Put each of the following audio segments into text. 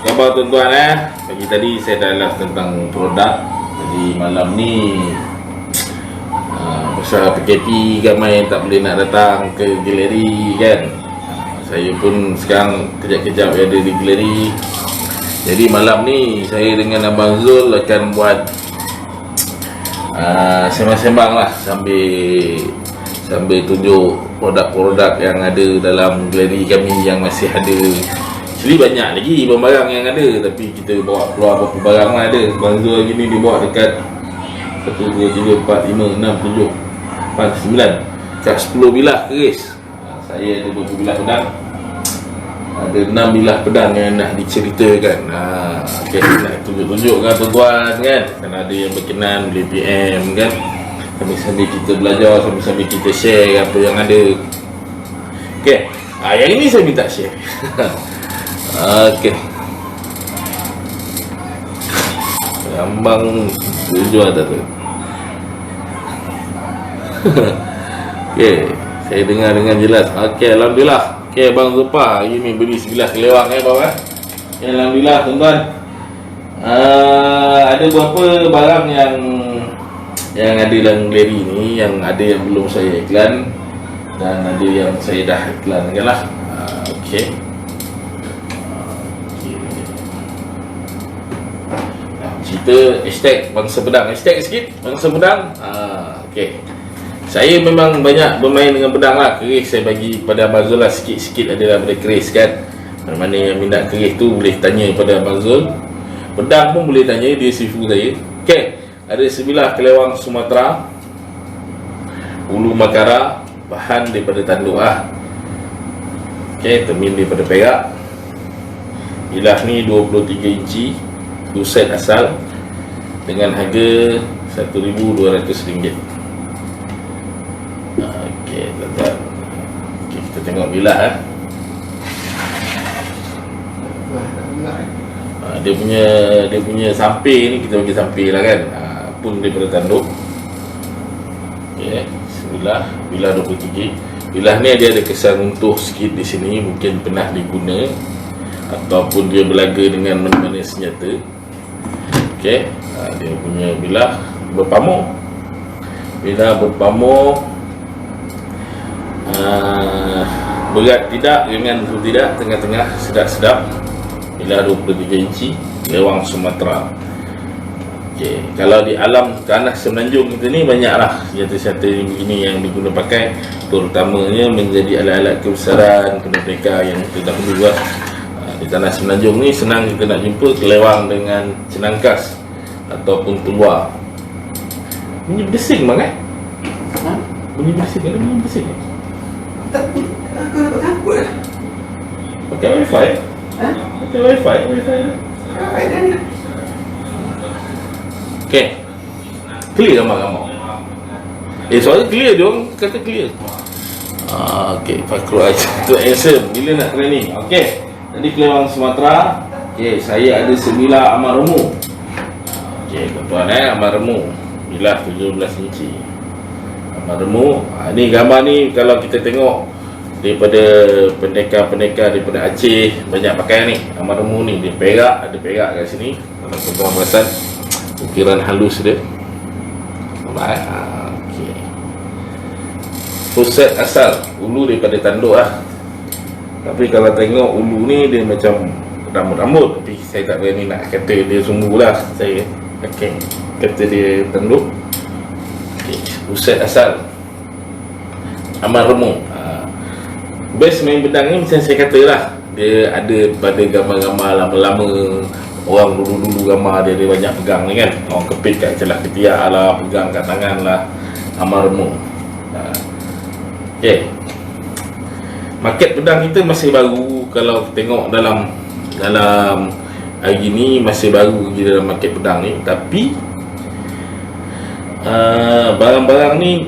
Khabar tuan-tuan pagi tadi saya dah live tentang produk. Jadi malam ni pasal PKP ramai yang tak boleh nak datang ke galeri kan. Saya pun sekarang kejap-kejap ada di galeri. Jadi malam ni saya dengan Abang Zul akan buat sembang-sembang lah sambil tunjuk produk-produk yang ada dalam galeri kami yang masih ada. Actually banyak lagi barang yang ada, tapi kita bawa keluar berapa barang lah ada. Bang Zul lagi ni dia bawa dekat 1, 2, 3, 4, 5, 6, 7, 8, 9 kat 10 bilah keris. Saya ada berapa bilah pedang, ada 6 bilah pedang yang nak diceritakan. Okay, nak tunjuk-tunjuk kan tuan-tuan kan. Kalau ada yang berkenan boleh PM kan. Sambil kita belajar, sambil kita share apa yang ada. Okay, yang ini saya minta share. Okay, Ambang tujuan tak tu. Okay, saya dengar dengan jelas. Okay, Alhamdulillah. Okay, Bang Zulfa hari ni beli sebilah kelewang bang Okay, Alhamdulillah tuan-tuan. Ada beberapa barang yang ada dalam galeri ni, yang ada yang belum saya iklan dan ada yang saya dah iklankan lah. Okay, cerita hashtag bangsa pedang, hashtag sikit bangsa pedang. Okay, saya memang banyak bermain dengan pedang lah. Keris saya bagi pada Abang Zul lah, sikit-sikit ada daripada keris kan. Mana yang minat keris tu boleh tanya pada Abang Zul. Pedang pun boleh tanya, dia sifu saya. Okay, ada sebilah kelewang Sumatera, ulu Makara, bahan daripada tanduk Okay, termin daripada Perak. Bilah ni 23 inci, 2 set asal dengan harga RM1,200. Okay, tuan-tuan. Okay, kita tengok bilah dia punya samping ni, kita bagi samping lah kan. Pun daripada tanduk. Okay, sebilah, bilah 23. Bilah ni dia ada kesan runtuh sikit di sini, mungkin pernah diguna ataupun dia berlaga dengan mana-mana senjata. Okay, dia punya bilah berpamuk. Bilah berpamuk, berat tidak, ringan pun tidak, tengah-tengah, sedap-sedap. Bilah 23 inci, kelewang Sumatera. Okay, kalau di alam tanah semenanjung kita ni banyaklah senjata-senjata begini yang diguna pakai, terutamanya menjadi alat-alat kebesaran kemerdekaan yang terdahulu lah. Di tanah semenanjung ni senang kita nak jumpa kelewang dengan cenangkas ataupun tular. Bunyi berdesing bang Bunyi berdesing, ada bunyi berdesing Aku takut lah. pakai wifi? Pakai wifi Okay, clear gambar-gambar. Soalnya clear, dia orang kata clear. Okay, Fakru tu handsome. Bila nak training? Okay, jadi kelewang Sumatera. Okay, saya ada sebilah amal remu. Okay, tuan-tuan amal remu, bilah 17 inci amal remu. Ni gambar ni kalau kita tengok daripada pendekar-pendekar daripada Aceh banyak pakai ni amal remu ni. Dia perak, ada perak kat sini. Kalau tuan-tuan perasan ukiran halus dia. Okay, full set asal, ulu daripada tanduk Tapi kalau tengok ulu ni dia macam rambut-rambut, tapi saya tak berani nak kata dia sungguh lah. Saya kata dia tanduk. Okay, full set asal amal remu. Best main pedang ni macam saya kata lah, dia ada pada gambar-gambar lama-lama. Orang dulu-dulu gambar dia banyak pegang ni kan. Orang kepit kat celah ketiak lah, pegang kat tangan lah, amal remu. Okay, market pedang kita masih baru. Kalau tengok dalam hari ni masih baru lagi dalam market pedang ni. Tapi barang-barang ni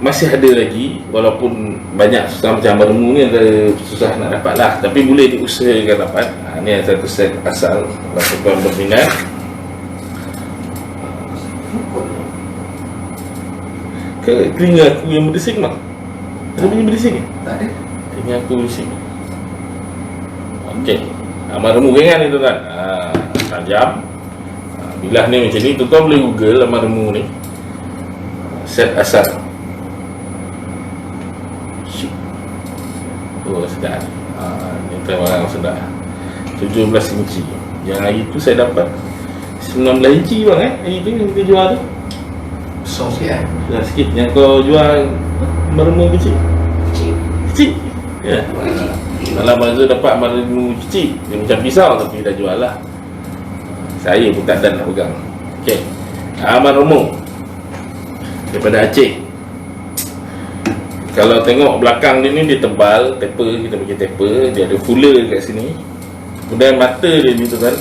masih ada lagi, walaupun banyak susah. Macam amal remu ni ada susah nak dapat lah, tapi boleh diusahakan dapat. Ni ada satu set asal, kalau tuan berminat. Ke telinga aku yang berdesing mak? Ada bunyi berdesing ke? Tak ada. Telinga aku berdesing. Okey, Amal remu ringan ni tuan-tuan. Tajam. Bilah ni macam ni, tuan-tuan boleh google amal remu ni. Set asal. Oh, sedap. Ni barang sedap. 17 inci. Yang hari tu saya dapat 19 inci bang hari tu yang kita jual tu. Besar sikit kan? Dah sikit. Yang kau jual meremu kecil. Kecil. Kecil. Ya. Kecil. Malam Mazul dapat meremu kecil. Dia macam pisau tapi dah jual lah. Saya pun tak dan nak pegang. Okey. Meremu daripada Aceh. Kalau tengok belakang dia ni, dia tebal, taper, kita pakai taper, dia ada fuller kat sini. Kemudian mata dia ni tuan,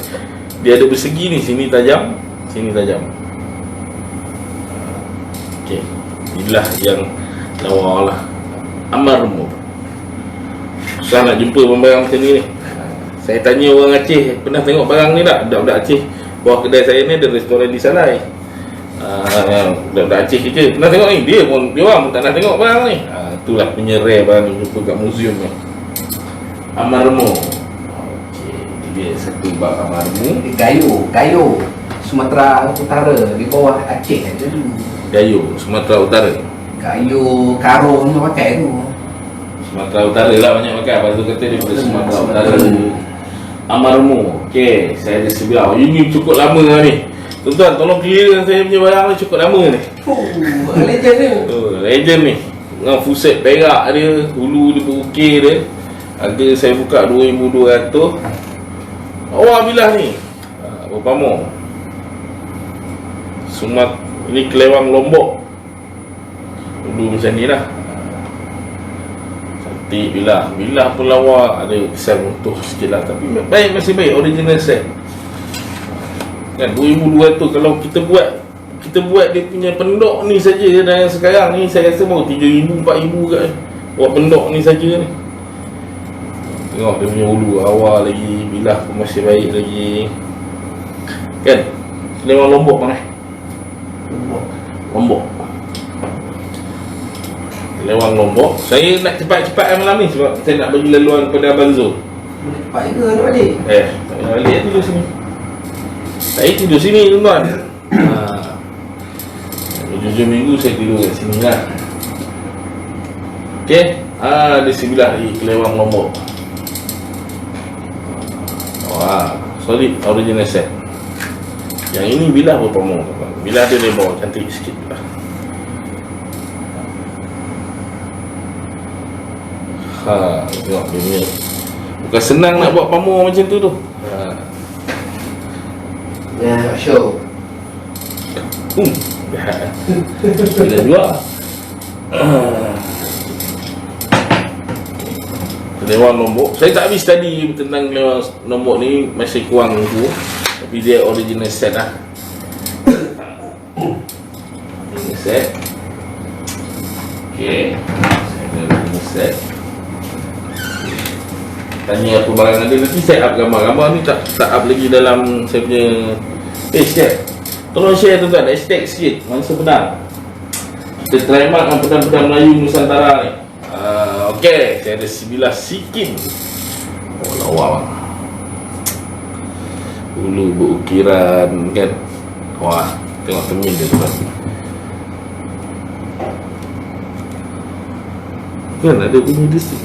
dia ada bersegi ni, sini tajam, sini tajam. Okey, inilah yang lawa lah. Meremu. Susah nak jumpa barang macam ni. Saya tanya orang Aceh, pernah tengok barang ni tak? Budak-budak Aceh. Bawah kedai saya ni ada restoran di Salai. Budak-budak Aceh je pernah tengok ni. Dia orang pun tak nak tengok barang ni. Itulah punya rare barang ni jumpa kat museum ni. Meremu. Okey, dia satu bab meremu. Gayo Sumatera Utara, di bawah Aceh je dulu. Gayo Sumatera Utara. Gayo karo ni pakai tu. Sumatera Utara lah banyak pakai. Lepas tu kata daripada Sumatera Utara. Meremu. Okey, saya ada sebelah. Ini cukup lama lah ni. Tuan-tuan, tolong clearkan saya punya barang ni cukup lama ni. Legend ni. Legend ni. Dengan fuset perak dia, hulu dia berukir dia. Harga saya buka 2,200. Awak bilah ni. Berapa mo? Ini kelewang Lombok. Dulu macam ni lah. Cantik bilah. Bilah pun lawa. Ada kesan runtuh sikit lah. Tapi baik, masih baik. Original set. Kan 2,200 kalau kita buat dia punya pendok ni saja. Dan yang sekarang ni saya rasa baru 3,000 4,000 kat buat pendok ni saja ni. Tengok dia punya hulu awal lagi, bilah pun masih baik lagi. Kan? Kelewang Lombok mana? Lombok. Kelewang Lombok. Saya nak cepat-cepat malam ni sebab saya nak bagi laluan kepada Abang Zul. Cepat juga nak balik. Tak payah balik tidur sini. Saya tidur sini tuan-tuan. 7 minggu saya tidur kat sini lah. Okey. Ada sebelah lagi Kelewang Lombok. Wah, solid original set. Yang ini bilah berapa mo tuan-tuan. Bilah dia lebar, cantik sikit lah. Tengok dia ni. Bukan senang nak buat pamor macam tu tu. Ya, show. Bila jual Kelewang Lombok. Saya tak habis tadi tentang Kelewang Lombok ni, masih kurang tu. Tapi dia original set lah. Original set. Okay, original set. Tanya apa barang ada. Nanti saya up gambar-gambar ni tak up lagi dalam saya punya page kan. Tolong share tuan-tuan, hashtag sikit mangsa pedang. Kita try mark pedang-pedang Melayu Nusantara ni. Okey, saya ada sebilah sikin. Oh, lawa bang. Hulu berukiran kan. Wah, tengok temin dia tuan. Kan ada bunyi desik.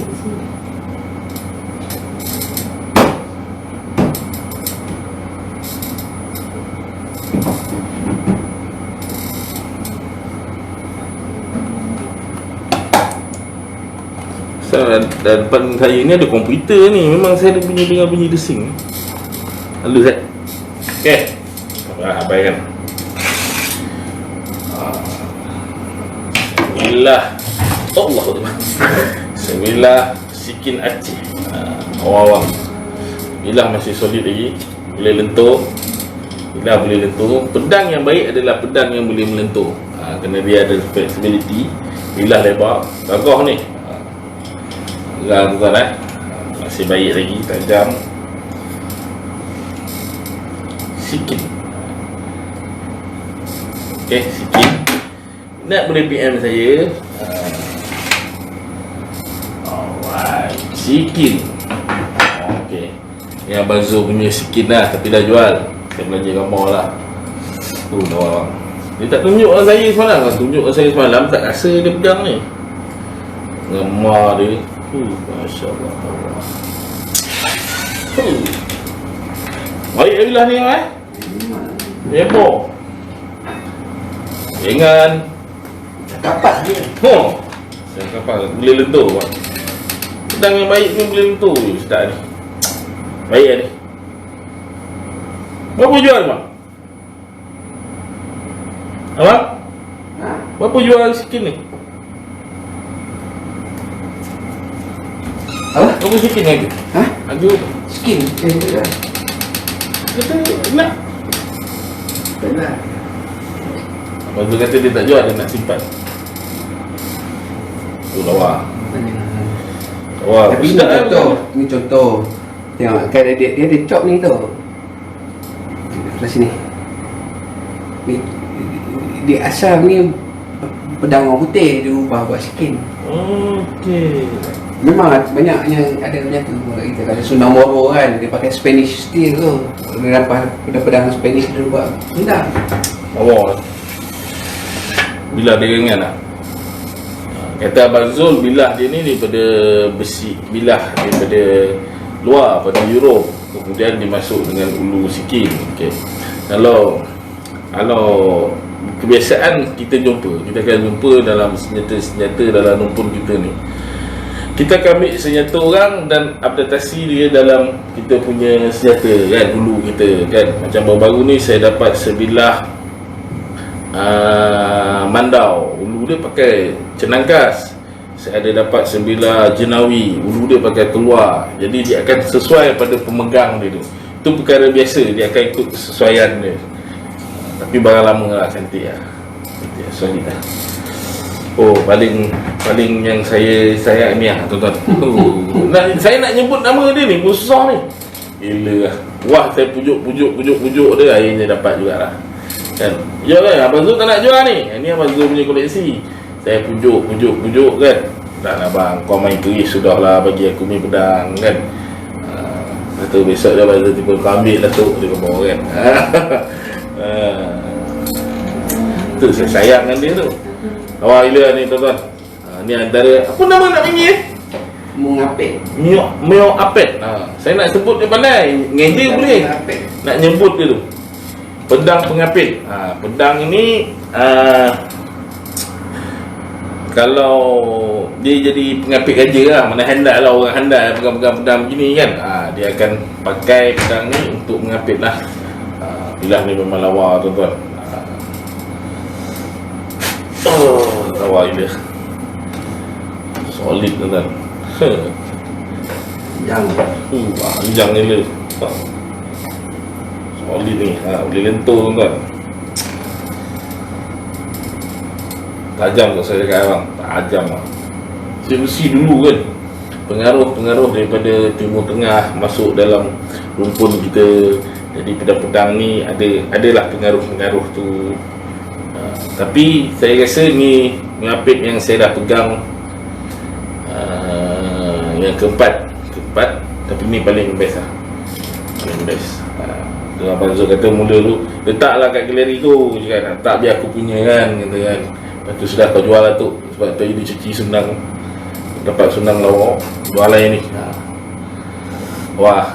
Dan depan saya ni ada komputer ni. Memang saya ada dengar bunyi desing. Halus kan? Okay, abaikan. Bismillah. Allah Akbar. Bismillah. Sikin Aceh. Awal-awal Bilah masih solid lagi. Boleh lentur. Bilah boleh lentur. Pedang yang baik adalah pedang yang boleh melentur. Kerana dia ada flexibility. Bilah lebar. Gagah ni. Tuan-tuan masih baik lagi, tajam. Sikit. Okey, sikit. Nak boleh PM saya. Alright, sikit. Okey. Yang Abang Zul punya skin lah, tapi dah jual. Saya belanja gambar lah. Lawa bang. Dia tak tunjuk dengan saya semalam. Kalau tunjuk dengan saya semalam, tak rasa dia pegang ni. Gambar dia. Masya Allah. Baik lah ni Heboh. Jangan Kapas dia. Saya kapal boleh lentur bang. Pedang yang baik ni boleh lentur je sedap ni. Baik lah ni. Berapa jual bang? Abang? Ha? Berapa jual skin ni? Apa? Berapa skin harga? Ha? Harga Skin. Dah. kata nak. Dah. Abang Zul kata dia tak jual, dia nak simpan. Tu lawa. Lawa. Tapi ni contoh. Ni contoh. Tengok kan dia ada chop ni tu. Sebelah sini. Ni dia asal ni pedang orang putih dia ubah buat skin. Okey. Memang banyak yang ada macam tu. Kita kata Sundang Moro kan, dia pakai Spanish steel tu. Dia dapat pedang Spanish dia buat. Enggak. Lawa. Bila dia ringan lah. Kata Abang Zul, bilah dia ni daripada besi, bilah daripada luar, pada Europe. Kemudian dimasuk dengan ulu sikit. Okay. Kalau kebiasaan kita akan jumpa dalam senjata-senjata dalam rumpun kita ni. Kita akan ambil senjata orang dan adaptasi dia dalam kita punya senjata kan, ulu kita kan. Macam baru-baru ni saya dapat sebilah mandau, ulu dia pakai cenangkas. Saya ada dapat sebilah jenawi, ulu dia pakai keluar. Jadi dia akan sesuai pada pemegang dia tu. Itu perkara biasa, dia akan ikut kesesuaian dia. Tapi barang lama lah, cantik lah. Solid lah. Oh, paling yang saya sayang ni lah tuan-tuan. Saya nak nyebut nama dia ni pun susah ni. Gila lah. Wah, saya pujuk dia, akhirnya dapat jugalah. Kan? Ya kan, Abang Zul tak nak jual ni. Ini Abang Zul punya koleksi. Saya pujuk kan. Dah lah bang, kau main keris sudahlah, bagi aku main pedang kan. Lepas tu besok dia Abang Zul tiba kau ambil lah tu, dia kata kan. Tu saya sayang dengan dia tu. Awak gila ni tuan-tuan. Ni antara, apa nama nak panggil? Mengapit. Mio apet. Saya nak sebut dia pandai. Ngeja boleh. Nak nyebut dia tu. Pedang pengapit. Pedang ini kalau dia jadi pengapit raja lah, mana handal lah, orang handal pegang-pegang pedang begini kan. Dia akan pakai pedang ni untuk mengapit lah. Bilah ni memang lawa tuan-tuan. Lawa gila. Solid tuan-tuan. Panjang gila. Solid ni. Boleh lentur tuan-tuan. Tajam tak saya cakap abang? Tajam lah. Saya besi dulu kan, pengaruh daripada Timur Tengah masuk dalam rumpun kita. Jadi pedang-pedang ni adalah pengaruh-pengaruh tu. Tapi saya rasa ni mengapit yang saya dah pegang yang keempat. Tapi ni paling best lah. Paling best. Abang Zul kata mula tu letaklah kat galeri tu je kan. Tak biar aku punya kan, kata kan. Lepas tu sudah kau jual lah tu. Sebab tu dia cuci senang, dapat senang lawa. Jual lah ni. Wah.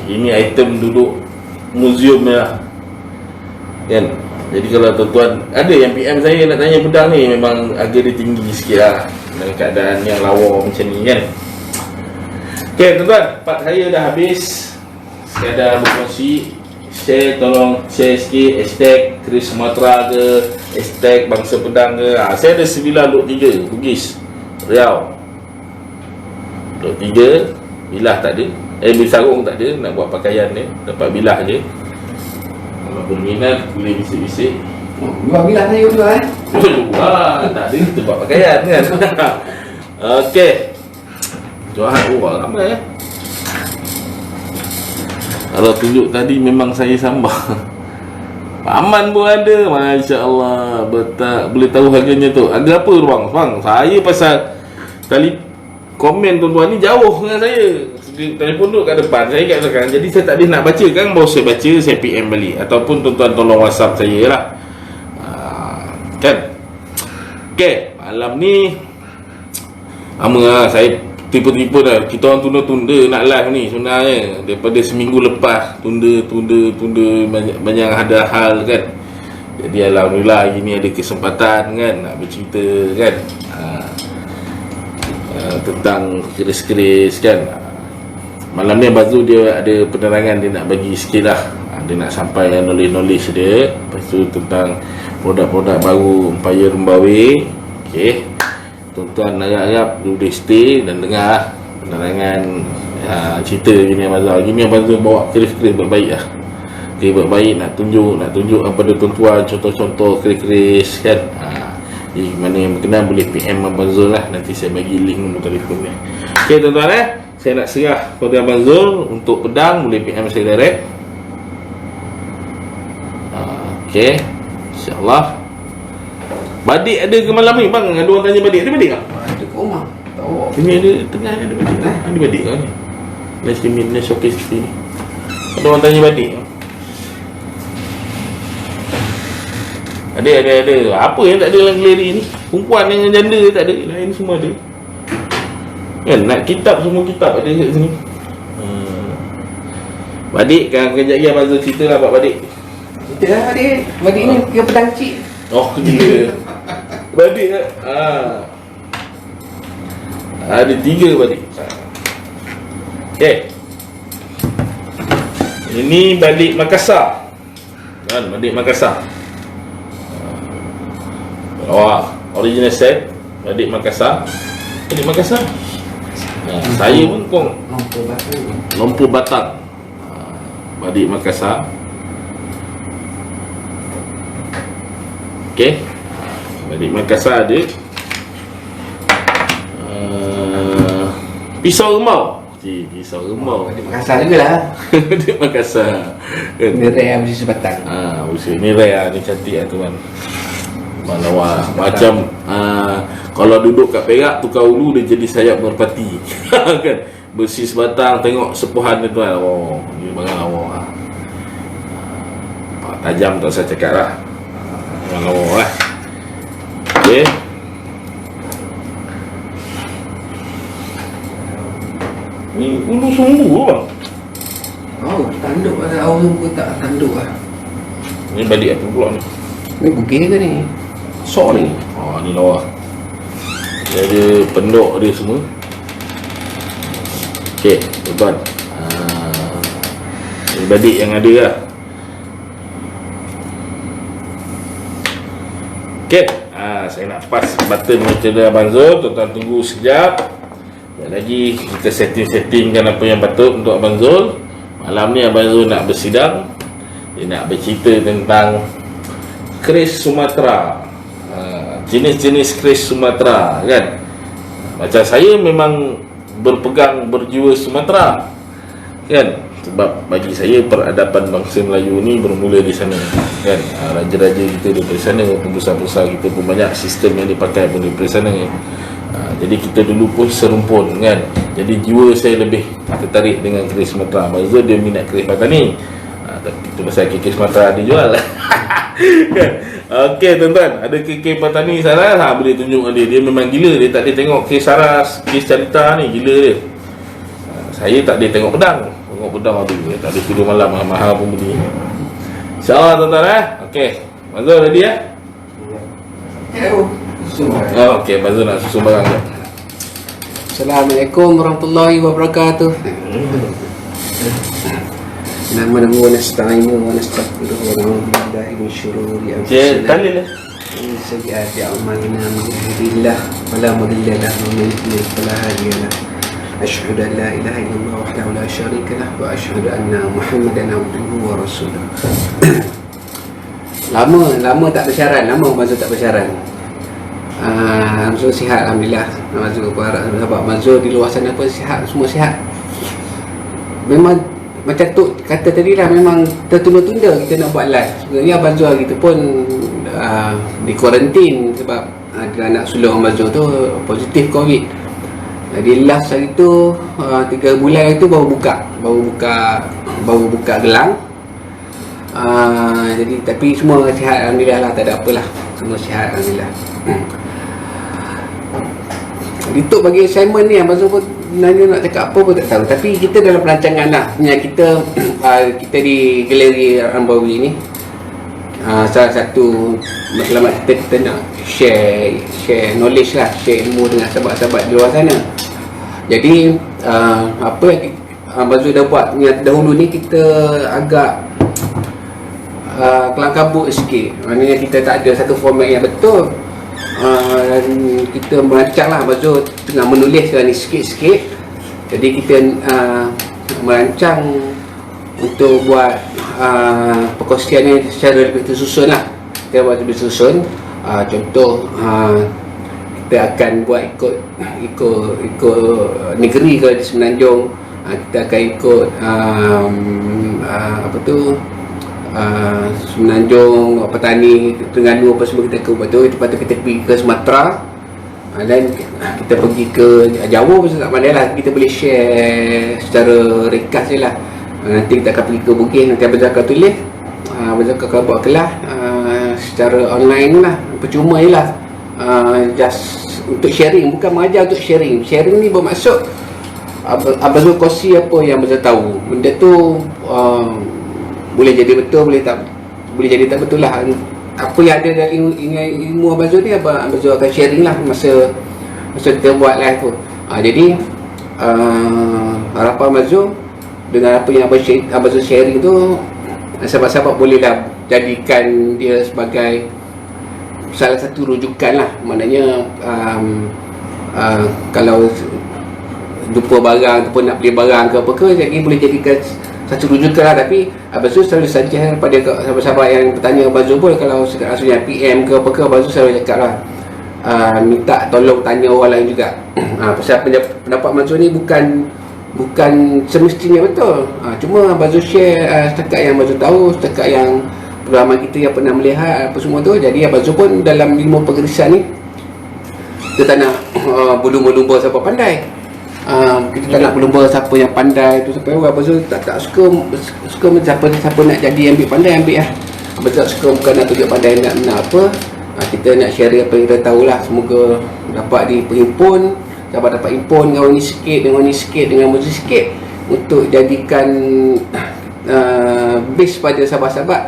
Ini item duduk museum lah kan. Jadi kalau tuan-tuan ada yang PM saya nak tanya pedang ni, memang harga dia tinggi sikit lah dalam keadaan yang lawa macam ni kan. Okay tuan-tuan, part saya dah habis. Sekadar berkongsi. Tolong share sikit. Hashtag Keris Sumatera ke, hashtag Bangsa Pedang ke. Saya ada 9 lot 3 Bugis, Riau. Lot 3 bilah tak ada, bilah sarung tak ada, nak buat pakaian dia, dapat bilah je. Kalau berminat boleh bisik-bisik. Jual bilah saya jual Tak ada, kita buat pakaian kan. Okey. Jual ramai ya. Kalau tunjuk tadi memang saya sambah. Aman pun ada, masya-Allah. Boleh tahu harganya tu. Harga apa bang? Bang, saya pasal komen tuan-tuan ni jauh dengan saya. Telefon duduk kat depan, saya kat belakang. Jadi saya tak boleh nak baca kan. Baru saya baca, saya PM balik. Ataupun tuan-tuan tolong WhatsApp saya lah. Kan? Okay, malam ni lama lah saya tipu-tipu dah. Kita orang tunda-tunda nak live ni sebenarnya. Daripada seminggu lepas tunda banyak ada hal kan. Jadi alhamdulillah hari ni ada kesempatan kan nak bercerita kan, tentang keris-keris kan. Malam ni Abang Zul dia ada penerangan, dia nak bagi sikit lah. Dia nak sampaikan knowledge dia. Lepas tu tentang produk-produk baru Empire Rembawi. Okay, tuan-tuan harap-harap boleh stay dan dengar penerangan cerita gini Abang Zul. Gini Abang Zul bawa keris-keris baik-baik lah. Keris baik-baik nak tunjuk kepada tuan-tuan contoh-contoh keris-keris kan. Jadi mana yang berkenan boleh PM Abang Zul lah. Nanti saya bagi link nombor telefon dia. Okay tuan-tuan saya nak serah kepada Abang Zul. Untuk pedang boleh PM saya direct. Okay, InsyaAllah. Badik ada ke malam ni bang? Ada orang tanya badik. Ada badik tak? Ada kat rumah. Tahu. Ini ada tengah ada badik. Ada badik kan ni? Let's give me the showcase ni. Ada orang tanya badik. Ada. Apa yang tak ada dalam galeri ni? Perempuan dengan janda tak ada. Lain semua ada. Kan nak kitab, semua kitab ada kat sini. Badik kan kejap lagi Abang Zul cerita lah buat badik. Kita lah adik. Badik ni kira pedang cik. Oh gila. Badik lah. Ada 3 badik. Okay. Ini badik Makassar. Kan badik Makassar. Original set badik Makassar. Badik Makassar. Saya pun Lompor Batang. Badik Makassar. Okay, badik Makassar ada. Pisau remau. Pisau remau. Badik Makassar juga lah. Badik Makassar. Ni rare bersih sebatang. Ni rare, ni cantik lah tuan. Malawah. Macam kalau duduk kat Perak, tukar ulu dia jadi sayap merpati. Kan? Bersih sebatang, tengok sepuhan dia tuan. Oh, ni barang lawa. Tajam tak saya cakap lah. Barang lawa lah. Okay. Ni ulu sumbu bang. Oh, tanduk ada awal pun tak tanduk lah. Ni badik apa pula ni? Ni bugil ke ni? Sok ni. Ni lawa. Dia ada pendok dia semua. Okey, tuan. Ni badik yang ada lah. Okey, saya nak pas button macam dia Abang Zul. Tuan-tuan tunggu sekejap. Dan lagi kita setting-settingkan apa yang patut untuk Abang Zul. Malam ni Abang Zul nak bersidang. Dia nak bercerita tentang keris Sumatera. Jenis-jenis keris Sumatera kan. Macam saya memang berjiwa Sumatera kan. Sebab bagi saya peradaban bangsa Melayu ni bermula di sana kan. Raja-raja kita daripada sana, pembesar-besar kita pun banyak sistem yang dipakai pun daripada sana. Jadi kita dulu pun serumpun kan. Jadi jiwa saya lebih tertarik dengan keris Sumatera. Maksudnya dia minat keris Patani. Tapi itu pasal keris Sumatera dia jual kan. Okey tuan-tuan, ada keris Patani Saras, boleh tunjuk dia. Dia memang gila, dia tak boleh tengok keris Saras, keris Carita ni, gila dia. Saya tak boleh tengok pedang. Tengok pedang aduh, tak boleh tidur malam, mahal pun beli. InsyaAllah tuan-tuan Okey, Mazul ready ya? Okey, Mazul nak susun barang je. Assalamualaikum warahmatullahi wabarakatuh. Nama-nama wa nasta'inu wa nastaghfiruh wa na'udzu billahi min syururi anfusina wa min sayyiati a'malina. Man yahdihillahu fala mudilla lahu wa man yudlil fala hadiya lahu. Asyhadu an la ilaha illallah wahdahu la syarika lahu wa asyhadu anna Muhammadan abduhu wa rasuluh. Lama tak bersiaran, lama Mazul tak bersiaran. Mazul sihat alhamdulillah. Mazul berharap sahabat Mazul di luar sana pun sihat, semua sihat. Memang macam tu kata tadi lah, memang tertunda-tunda kita nak buat live. Sebenarnya Abang Zul kita pun di kuarantin sebab ada anak sulung Abang Zul tu positif COVID. Jadi last hari tu 3 bulan itu baru buka gelang. Jadi tapi semua sihat alhamdulillah lah, tak ada apalah, semua sihat alhamdulillah. Jadi tu bagi assignment ni, Abang Zul pun nanya nak cakap apa pun tak tahu. Tapi kita dalam perancangan lah, kita di Galeri Rambawi ni, salah satu matlamat kita nak share knowledge lah, share ilmu dengan sahabat-sahabat di luar sana. Jadi apa yang Abang Zul dah buat yang dahulu ni, kita agak kelang kabut sikit. Maknanya kita tak ada satu format yang betul. Dan kita merancang lah, Abang Zul tengah menulis sekarang ni sikit-sikit. Jadi kita merancang untuk buat perkongsian ni secara lebih tersusun lah. Kita buat lebih tersusun. Contoh kita akan buat ikut negeri kalau di Semenanjung. Kita akan ikut Semenanjung, petani, Terengganu apa semua kita ikut betul. Lepas tu kita pergi ke Sumatera, dan kita pergi ke Jawa pun tak pandai lah, kita boleh share secara ringkas je lah. Nanti kita akan pergi ke Bugis, nanti Abang Zul akan tulis, Abang Zul akan buat kelas secara online lah, percuma je lah. Just untuk sharing, bukan mengajar, untuk sharing. Sharing ni bermaksud Abang Zul kongsi apa yang Abang Zul tahu. Benda tu boleh jadi betul, boleh jadi tak betul lah. Apa yang ada dalam ilmu Abang Zul ni, Abang Zul akan sharing lah masa kita buat live tu. Jadi harapan Abang Zul dengan apa yang Abang Zul sharing tu, sahabat-sahabat bolehlah jadikan dia sebagai salah satu rujukan lah. Maknanya kalau jumpa barang ataupun nak beli barang ke apa ke, jadi boleh jadikan satu rujukan lah. Tapi Abang Zul selalu saja pada sahabat-sahabat yang bertanya Abang Zul pun, kalau sekarang PM ke apa ke, Abang Zul selalu cakap lah, minta tolong tanya orang lain juga. Pasal pendapat Abang Zul ni bukan semestinya betul. Cuma Abang Zul share setakat yang Abang Zul tahu, setakat yang pengalaman kita yang pernah melihat apa semua tu. Jadi Abang Zul pun dalam ilmu penggerisan ni, kita tak nak berlumba-lumba siapa pandai. Kita tak nak berlumba siapa yang pandai tu sampai orang. Abang Zul tak suka siapa nak jadi ambil pandai, ambil lah. Abang Zul tak suka, bukan nak tunjuk pandai nak apa. Kita nak share apa yang kita tahulah. Semoga dapat diperhimpun, sahabat dapat himpun dengan orang ni sikit, dengan orang ni sikit, dengan Abang Zul sikit, untuk jadikan base pada sahabat-sahabat.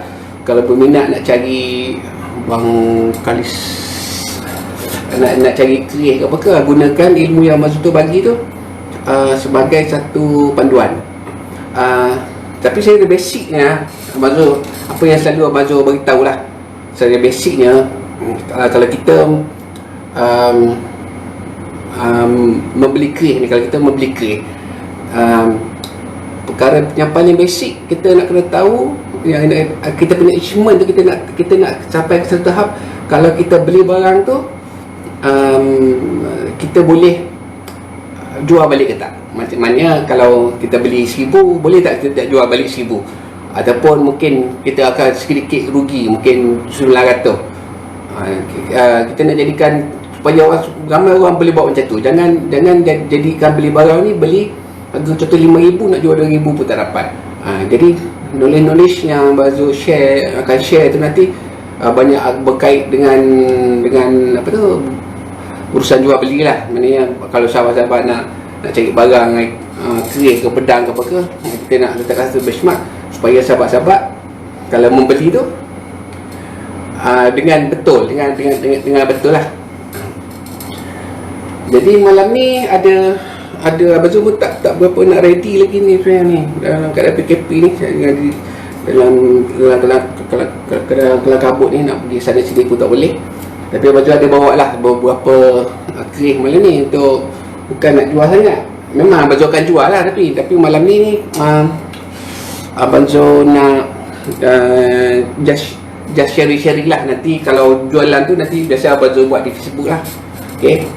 Kalau berminat nak cari bang kalis, nak cari kreatif ke apa ke, gunakan ilmu yang Abang Zul tu bagi tu sebagai satu panduan. Tapi saya ada basicnya Abang Zul, apa yang selalu Abang Zul beritahu lah, secara basicnya, kalau kita membeli kris ni, kalau kita membeli kris, perkara yang paling basic kita nak kena tahu, yang kita punya achievement tu, kita nak sampai ke satu tahap, kalau kita beli barang tu kita boleh jual balik ke tak. Maksudnya kalau kita beli 1,000, boleh tak kita jual balik 1,000, ataupun mungkin kita akan sedikit rugi, mungkin 900. Kita nak jadikan supaya ramai orang boleh buat macam tu. Jangan jadikan beli barang ni, beli harga contoh 5,000 nak jual 2,000 pun tak dapat. Jadi knowledge yang Abang Zul akan share tu nanti banyak berkait dengan apa tu, urusan jual beli lah. Maknanya kalau sahabat-sahabat nak cari barang keris ke pedang ke apa ke, kita nak letakkan satu benchmark supaya sahabat-sahabat kalau membeli tu dengan betul, dengan betul lah. Jadi malam ni ada Abang Zul pun tak berapa nak ready lagi ni sebenarnya ni, dalam keadaan PKP ni, dalam kelang kabut ni, nak pergi sana sini pun tak boleh. Tapi Abang Zul ada bawa lah beberapa keris malam ni, untuk bukan nak jual sangat. Memang Abang Zul akan jual lah, tapi malam ni Abang Zul nak just sharing lah. Nanti kalau jualan tu, nanti biasa Abang Zul buat di Facebook lah. Okay,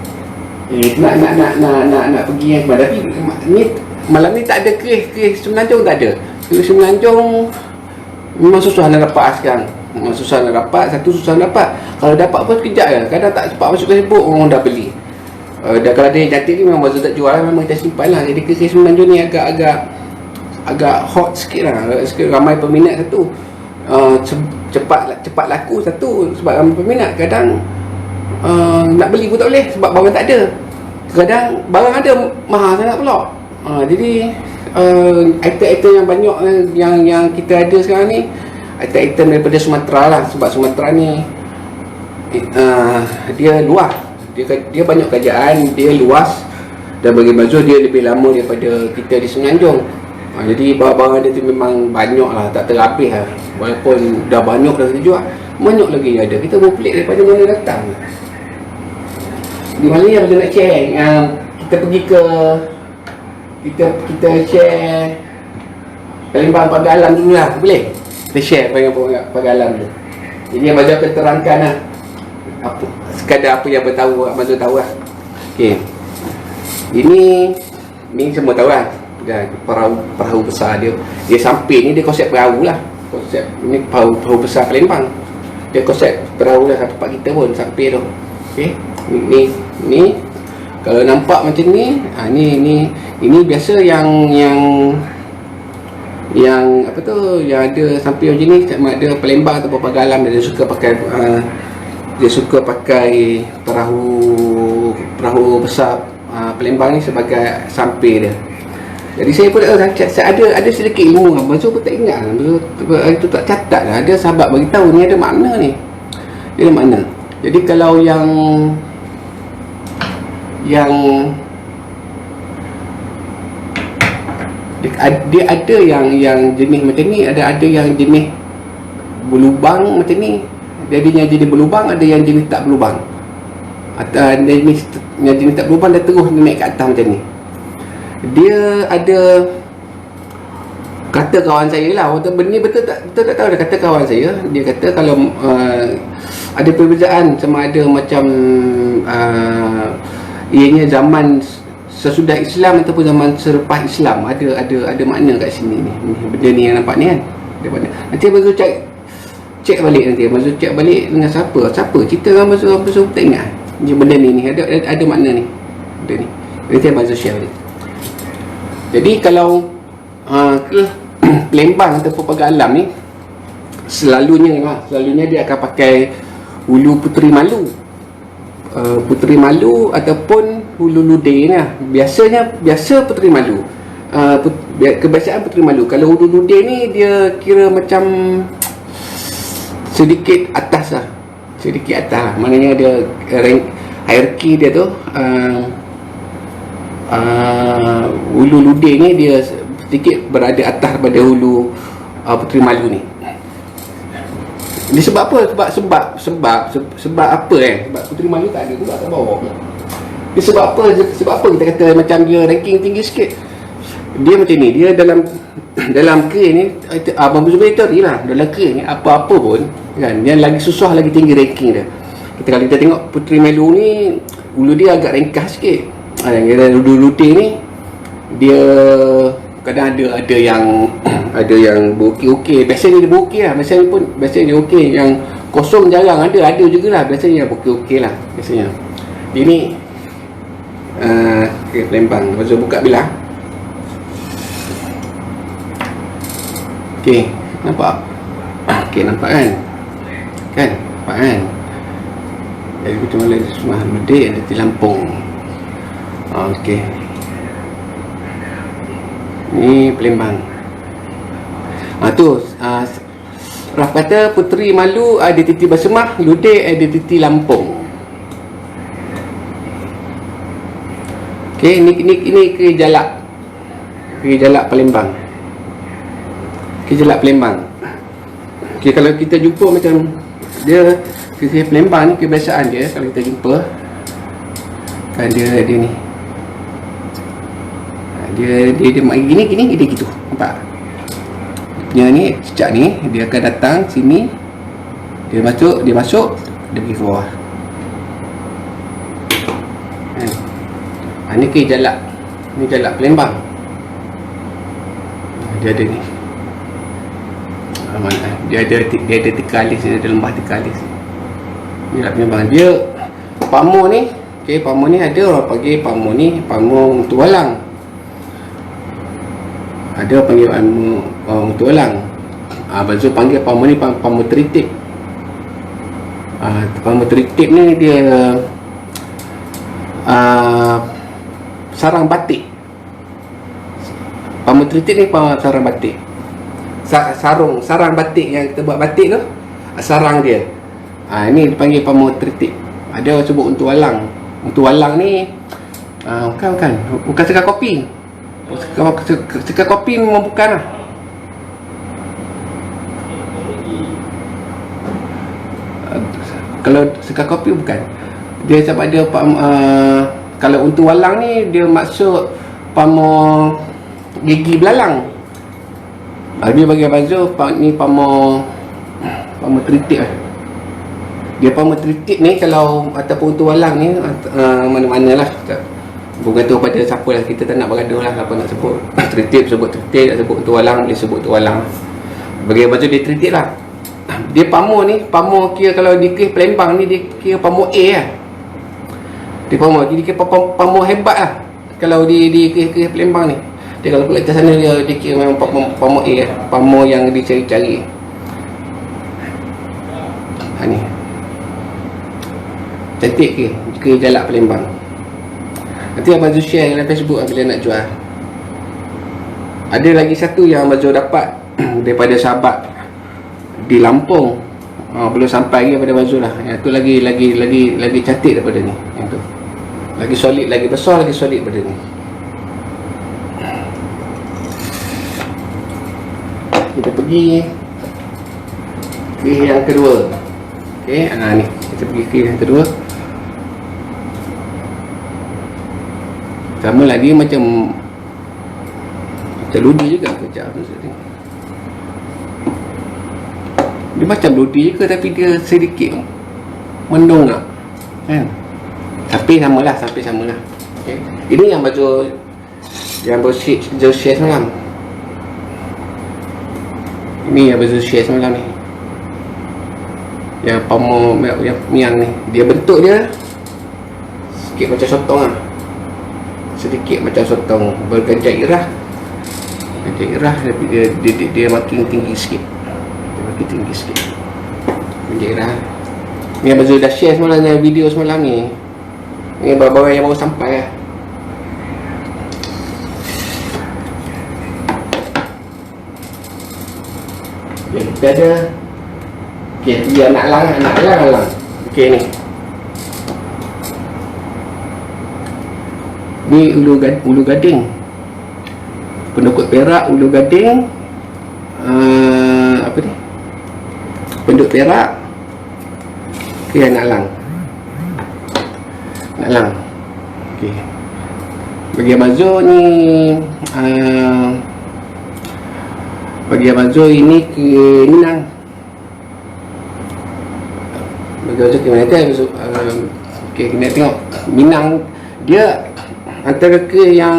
nak pergi yang mana. Tapi ni malam ni tak ada keris Semenanjung, tak ada. Keris Semenanjung memang susah nak dapat sekarang. Memang susah nak dapat. Satu susah nak dapat. Kalau dapat pun sekejap je. Kadang tak cepat masuk Facebook, orang dah beli. Dan kalau ada yang cantik ni memang Mazul tak jual, memang kita simpan lah. Jadi kes Semenanjung ni agak hot sikit lah. Ramai peminat satu, cepat laku satu sebab ramai peminat. Kadang nak beli pun tak boleh sebab barang tak ada. Kadang barang ada mahal sangat pula. Jadi item-item yang banyak yang kita ada sekarang ni item-item daripada Sumatera lah. Sebab Sumatera ni dia luas, dia banyak kerajaan, dia luas, dan bagi Mazul dia lebih lama daripada kita di Semenanjung. Jadi barang-barang dia tu memang banyak lah, tak terhabis lah. Walaupun dah banyak dah kita jual, banyak lagi yang ada. Kita pun pelik daripada mana datang. Di mana yang Mazul nak share, kita pergi ke kita share Palembang Pagar Alam dulu lah, boleh? Kita share Pagar Alam dulu. Jadi yang Mazul akan terangkan lah sekadar apa yang Mazul tahu lah. Okay, ini semua tahu lah. Perahu besar dia sampai ni, dia konsep perahu lah. Konsep ni perahu besar Palembang, dia konsep perahu lah tempat kita pun sampai tu. Okay, ni kalau nampak macam ni, ini biasa yang apa tu, yang ada sampai macam ni, sama ada Palembang atau Pagar Alam, dia suka pakai perahu besar Palembang ni sebagai sampai dia. Jadi saya pun ada sedikit ilmu lah. Mazul pun tak ingat lah. Mazul itu tak catat lah. Ada sahabat beritahu ni ada makna ni. Dia ada makna. Jadi kalau yang dia ada yang jenis macam ni, ada yang jenis berlubang macam ni. Jadinya jadi berlubang, ada yang jenis tak berlubang. Atau yang jenis tak berlubang dia terus naik ke atas macam ni. Dia ada kata kawan saya lah, benda ni betul tak tahu. Dia kata kawan saya, dia kata kalau ada perbezaan sama ada macam ianya zaman sesudah Islam ataupun zaman selepas Islam, ada makna kat sini ni. Benda ni yang nampak ni kan, nanti Mazul cek balik, Mazul cek balik dengan siapa cerita dengan Mazul tak ingat benda ni ada makna ni, benda ni nanti Mazul share balik. Jadi kalau ke Palembang ataupun Pagar Alam ni, selalunya dia akan pakai hulu Puteri Malu, ataupun hulu Lude ni lah. Biasa Puteri Malu, kebiasaan Puteri Malu. Kalau hulu Lude ni dia kira macam sedikit atas lah, maknanya dia hierarki dia tu. Hulu Lude ni dia sedikit berada atas pada hulu Puteri Malu ni. Ini sebab apa? Sebab apa sebab Puteri Malu tak ada, sebab tak bawa. Dia sebab apa kita kata macam dia ranking tinggi sikit? Dia macam ni, dia dalam kereta ni, Abang Zubair tadi lah, dalam kereta ni apa-apa pun kan, yang lagi susah lagi tinggi ranking dia. Kalau kita tengok Puteri Malu ni, hulu dia agak ringkas sikit. Yang Lude ni dia kadang ada yang berokey-okey. Biasanya dia berokey lah, biasanya dia okey. Yang kosong jarang ada jugalah, biasanya berokey-okey lah biasanya. Ini Palembang. Mazul buka bilah. Okey, nampak? Okey, nampak kan? Nampak kan? Jadi kita mula semua Lude ada di Lampung. Okey, ni Palembang. Raf kata Puteri Malu ada titi Bersemah, Lude ada titi Lampung. Okey, ini Kejalak Palembang. Okey, kalau kita jumpa macam dia Palembang ni, kebiasaan dia kalau kita jumpa kan, dia ni dia gini dia gitu, nampak? Dia ni cicak ni, dia akan datang sini, dia masuk dia pergi ke bawah. Ni Kejalak, ni Jalak Palembang. Dia ada ni, dia ada Tekalis, dia ada lembah Tekalis. Ni lah Palembang. Dia Pamo ni Okey, pamor ni ada orang panggil pamor ni pamor untuk walang. Ada panggil untuk walang. Bazul panggil pamor ni pamor teritip. Pamor teritip ni dia sarang batik. Pamor teritip ni sarang batik. Sarang batik yang kita buat batik tu, sarang dia. Ini dipanggil pamor teritip. Ada orang sebut untuk walang. Untuk walang ni bukan sekar kopi. Sekar kopi memang bukan lah. Kalau sekar kopi bukan. Dia sebab dia kalau untuk walang ni dia maksud pamor gigi belalang. Dia bagi Abazul ni pamor teritip lah. Dia pamor teritip ni kalau ataupun untuk walang ni mana-mana lah. Bukan tu pada siapa lah, kita tak nak bergaduh lah apa nak sebut. Teritip sebut teritip, nak sebut untuk walang boleh sebut untuk walang. Bagi Abazul dia teritip lah. Dia pamor ni, pamor kira kalau di kes Palembang ni dia kira pamor A lah. Dia pamor, dia kira pamor hebat lah kalau di kes Palembang ni. Dia kalau kat sana dia kira memang pamor A lah, pamor yang dicari-cari. Ni cantik ke jalak Palembang. Nanti Abang Zul share dalam Facebook bila nak jual. Ada lagi satu yang Abang Zul dapat daripada sahabat di Lampung. Belum sampai lagi pada Abang Zul lah. Yang tu lagi cantik daripada ni. Yang tu lagi solid, lagi besar, lagi solid daripada ni. Kita pergi ke yang kedua. Okey, ni kita pergi ke yang kedua. Sama lah, dia macam ludi juga kejap tu. Dia macam ludi juga tapi dia sedikit mendongak kan. Tapi samalah, sampai samalah. Okay. Ini yang baju yang Zul share semalam. Ini yang Zul share semalam ni. Yang pamor yang miang ni, dia bentuk dia sikit macam sotong lah. Sedikit macam sotong, bergairah. Tapi dia makin tinggi sikit. Dia makin tinggi sikit. Bergairah. Ni Abang Zul dah share semalam video semalam ni. Ni barang yang baru sampai lah. Okay, kita ada. Okay, dia anak lang. Okay ni. Ni ulu gading. Pendukut Perak, ulu gading. Apa ni? Penduk Perak. Okay, anak lang. Okay. Bagi Abang Zul ni bagi Abang Zul ini ke Minang. Bagi Abang Zul ke mana kan? Okay, kena tengok Minang dia antara ke yang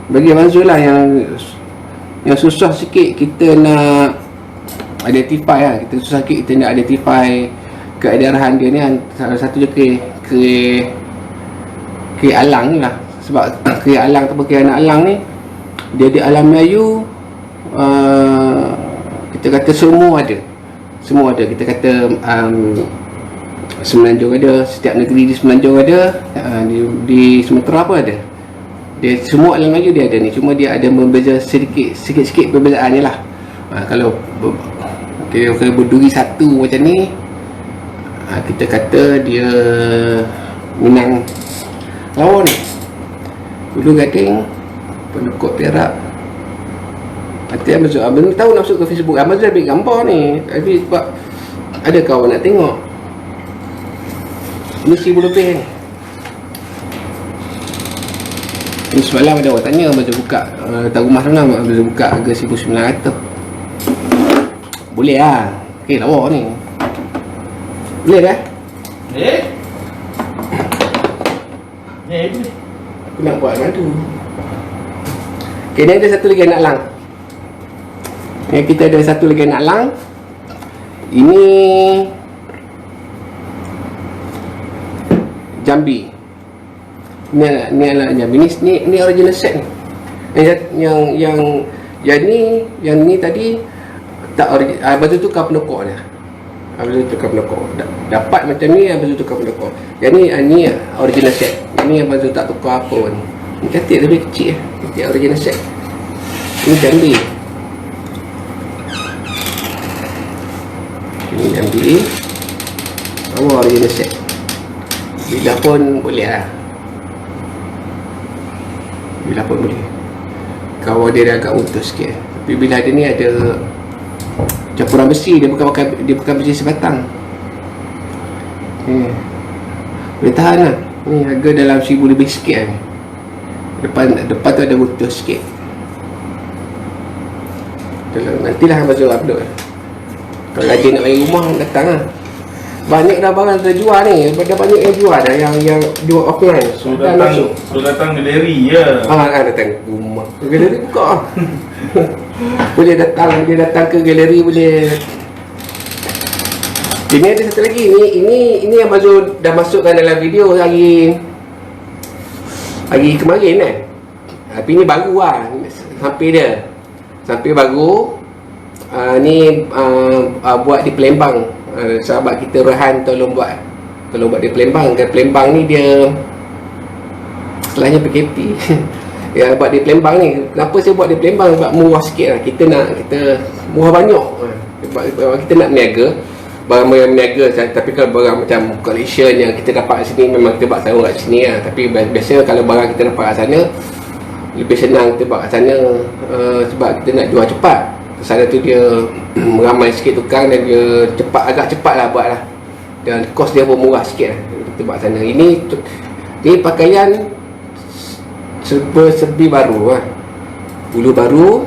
bagi Abang Zul lah yang susah sikit kita nak identify lah. Kita susah sikit kita nak identify keadaran dia ni. Salah satu je ke alang ni lah. Sebab ke alang ataupun ke anak alang ni dia di alam Melayu, kita kata semua ada. Kita kata Semenanjung ada, setiap negeri di Semenanjung ada, di Sumatera pun ada. Dia semua alam Melayu dia ada ni. Cuma dia ada berbeza sikit perbezaan je lah. Kalau berduri satu macam ni, kita kata dia Minang lawa ni, ulu gading, pendukut Perak. Nanti Abang tahu nak masuk ke Facebook, Abang Zul ambil gambar ni. Tapi sebab ada kawan nak tengok. Ini 1000 lebih ni. Ini semalam ada orang tanya Abang Zul buka tak rumah semalam, Abang Zul buka harga 1900. Boleh lah. Okay, lawa ni. Boleh dah? Aku nak buat macam tu. Okay, ni ada satu lagi anak lang. Kita ada satu lagi anak lang. Ini Jambi. Ni adalah Jambi. Ni original set ni. Yang ni tadi tak original. Lepas tu tukar penokok dia. Lepas tu tukar penokok. Dapat macam ni, lepas tu tukar penokok. Yang ni original set. Ini lepas tu tak tukar apa pun. Ni katil lebih kecil. Katil original set. Ini Jambi. Ini Jambi. Sama original set. Bila pun boleh lah. Bila pun boleh. Kalau dia agak utus sikit. Tapi bila dia ni ada campuran besi, dia bukan besi sebatang. Boleh tahan lah. Ni harga dalam 1000 lebih sikit kan. Depan tu ada utus sikit. Nantilah Abang Zul upload. Kalau rajin nak bagi rumah, datang lah. Banyak dah barang terjual ni. Dah banyak yang jual dah, yang jual offline. So datang galeri je. Datang rumah. Galeri buka lah. Boleh datang ke galeri, boleh. Ini ada satu lagi. Ini yang Abang Zul dah masukkan dalam video hari kemarin Tapi ni baru lah. Sampai baru. Ni buat di Palembang. Sahabat kita Rehan tolong buat di Palembang. Dan Palembang ni dia setelahnya PKP. Ya, buat di Palembang ni. Kenapa saya buat di Palembang? Sebab murah sikit lah. Kita murah banyak. Kita nak berniaga, barang yang berniaga. Tapi kalau barang macam collection yang kita dapat kat sini, memang kita buat sarung kat sini lah. Tapi biasa kalau barang kita dapat kat sana, lebih senang kita buat kat sana. Sebab kita nak jual cepat. Sana tu dia ramai sikit tukang dan dia agak cepat lah buat lah. Dan kos dia pun murah sikit lah. Kita buat sana. Ini pakaian serba-serbi baru lah. Bulu baru,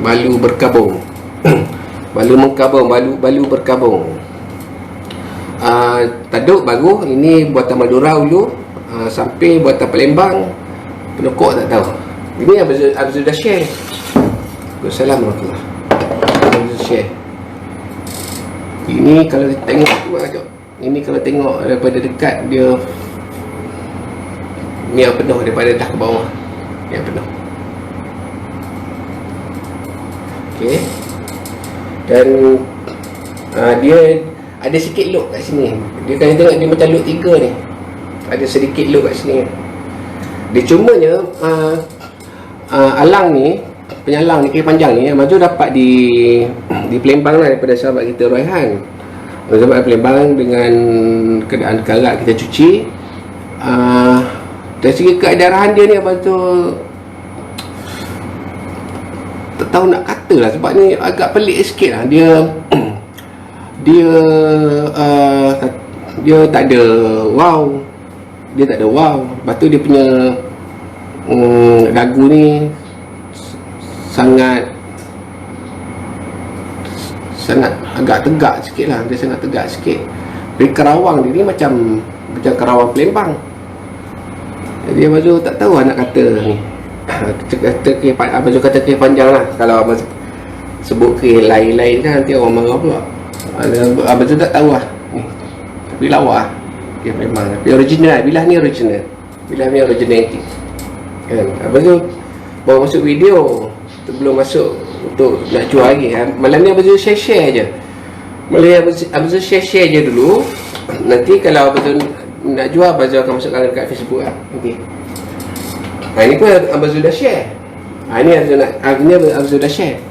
balu berkabung. Balu berkabung. Taduk baru. Ini buatan Madura dulu. Sampai buatan Palembang. Penokok tak tahu. Ini Abang Zul dah share. Assalamualaikum warahmatullahi share. Ini kalau tengok ini kalau tengok daripada dekat, dia ni yang penuh daripada dah ke bawah. Yang penuh. Okey. Dan dia ada sikit look kat sini. Dia kalau tengok dia macam look 3 ni. Ada sedikit look kat sini. Dia cumanya alang ni, penyalang ni, kain panjang ni, Abang Zul dapat di Palembang lah, daripada sahabat kita Royhan. Sahabat Palembang dengan keadaan karat kita cuci. Dari segi keadaan dia ni, Abang Zul tak tahu nak kata lah, sebab ni agak pelik sikit lah. Dia tak ada wow. Lepas tu dia punya dagu ni sangat agak tegak sikit lah. Dia sangat tegak sikit. Dari kerawang dia ni macam kerawang Palembang. Jadi Abang Zul tak tahu nak kata ni. Abang Zul kata kain panjang lah. Kalau Abang sebut kain lain-lain kan, nanti orang marah pula. Abang Zul tak tahu lah ni. Tapi lawa lah. Dia memang. Tapi original lah. Bilah ni original. Bilah ni originality kan. Abang Zul baru masuk video, belum masuk untuk nak jual lagi. Malam ni Abang Zul share je. Abang Zul share je dulu. Nanti kalau Abang Zul nak jual, Abang Zul akan masukkan dekat Facebook lah nanti. Ini pun Abang Zul dah share. Ini Abang Zul dah share.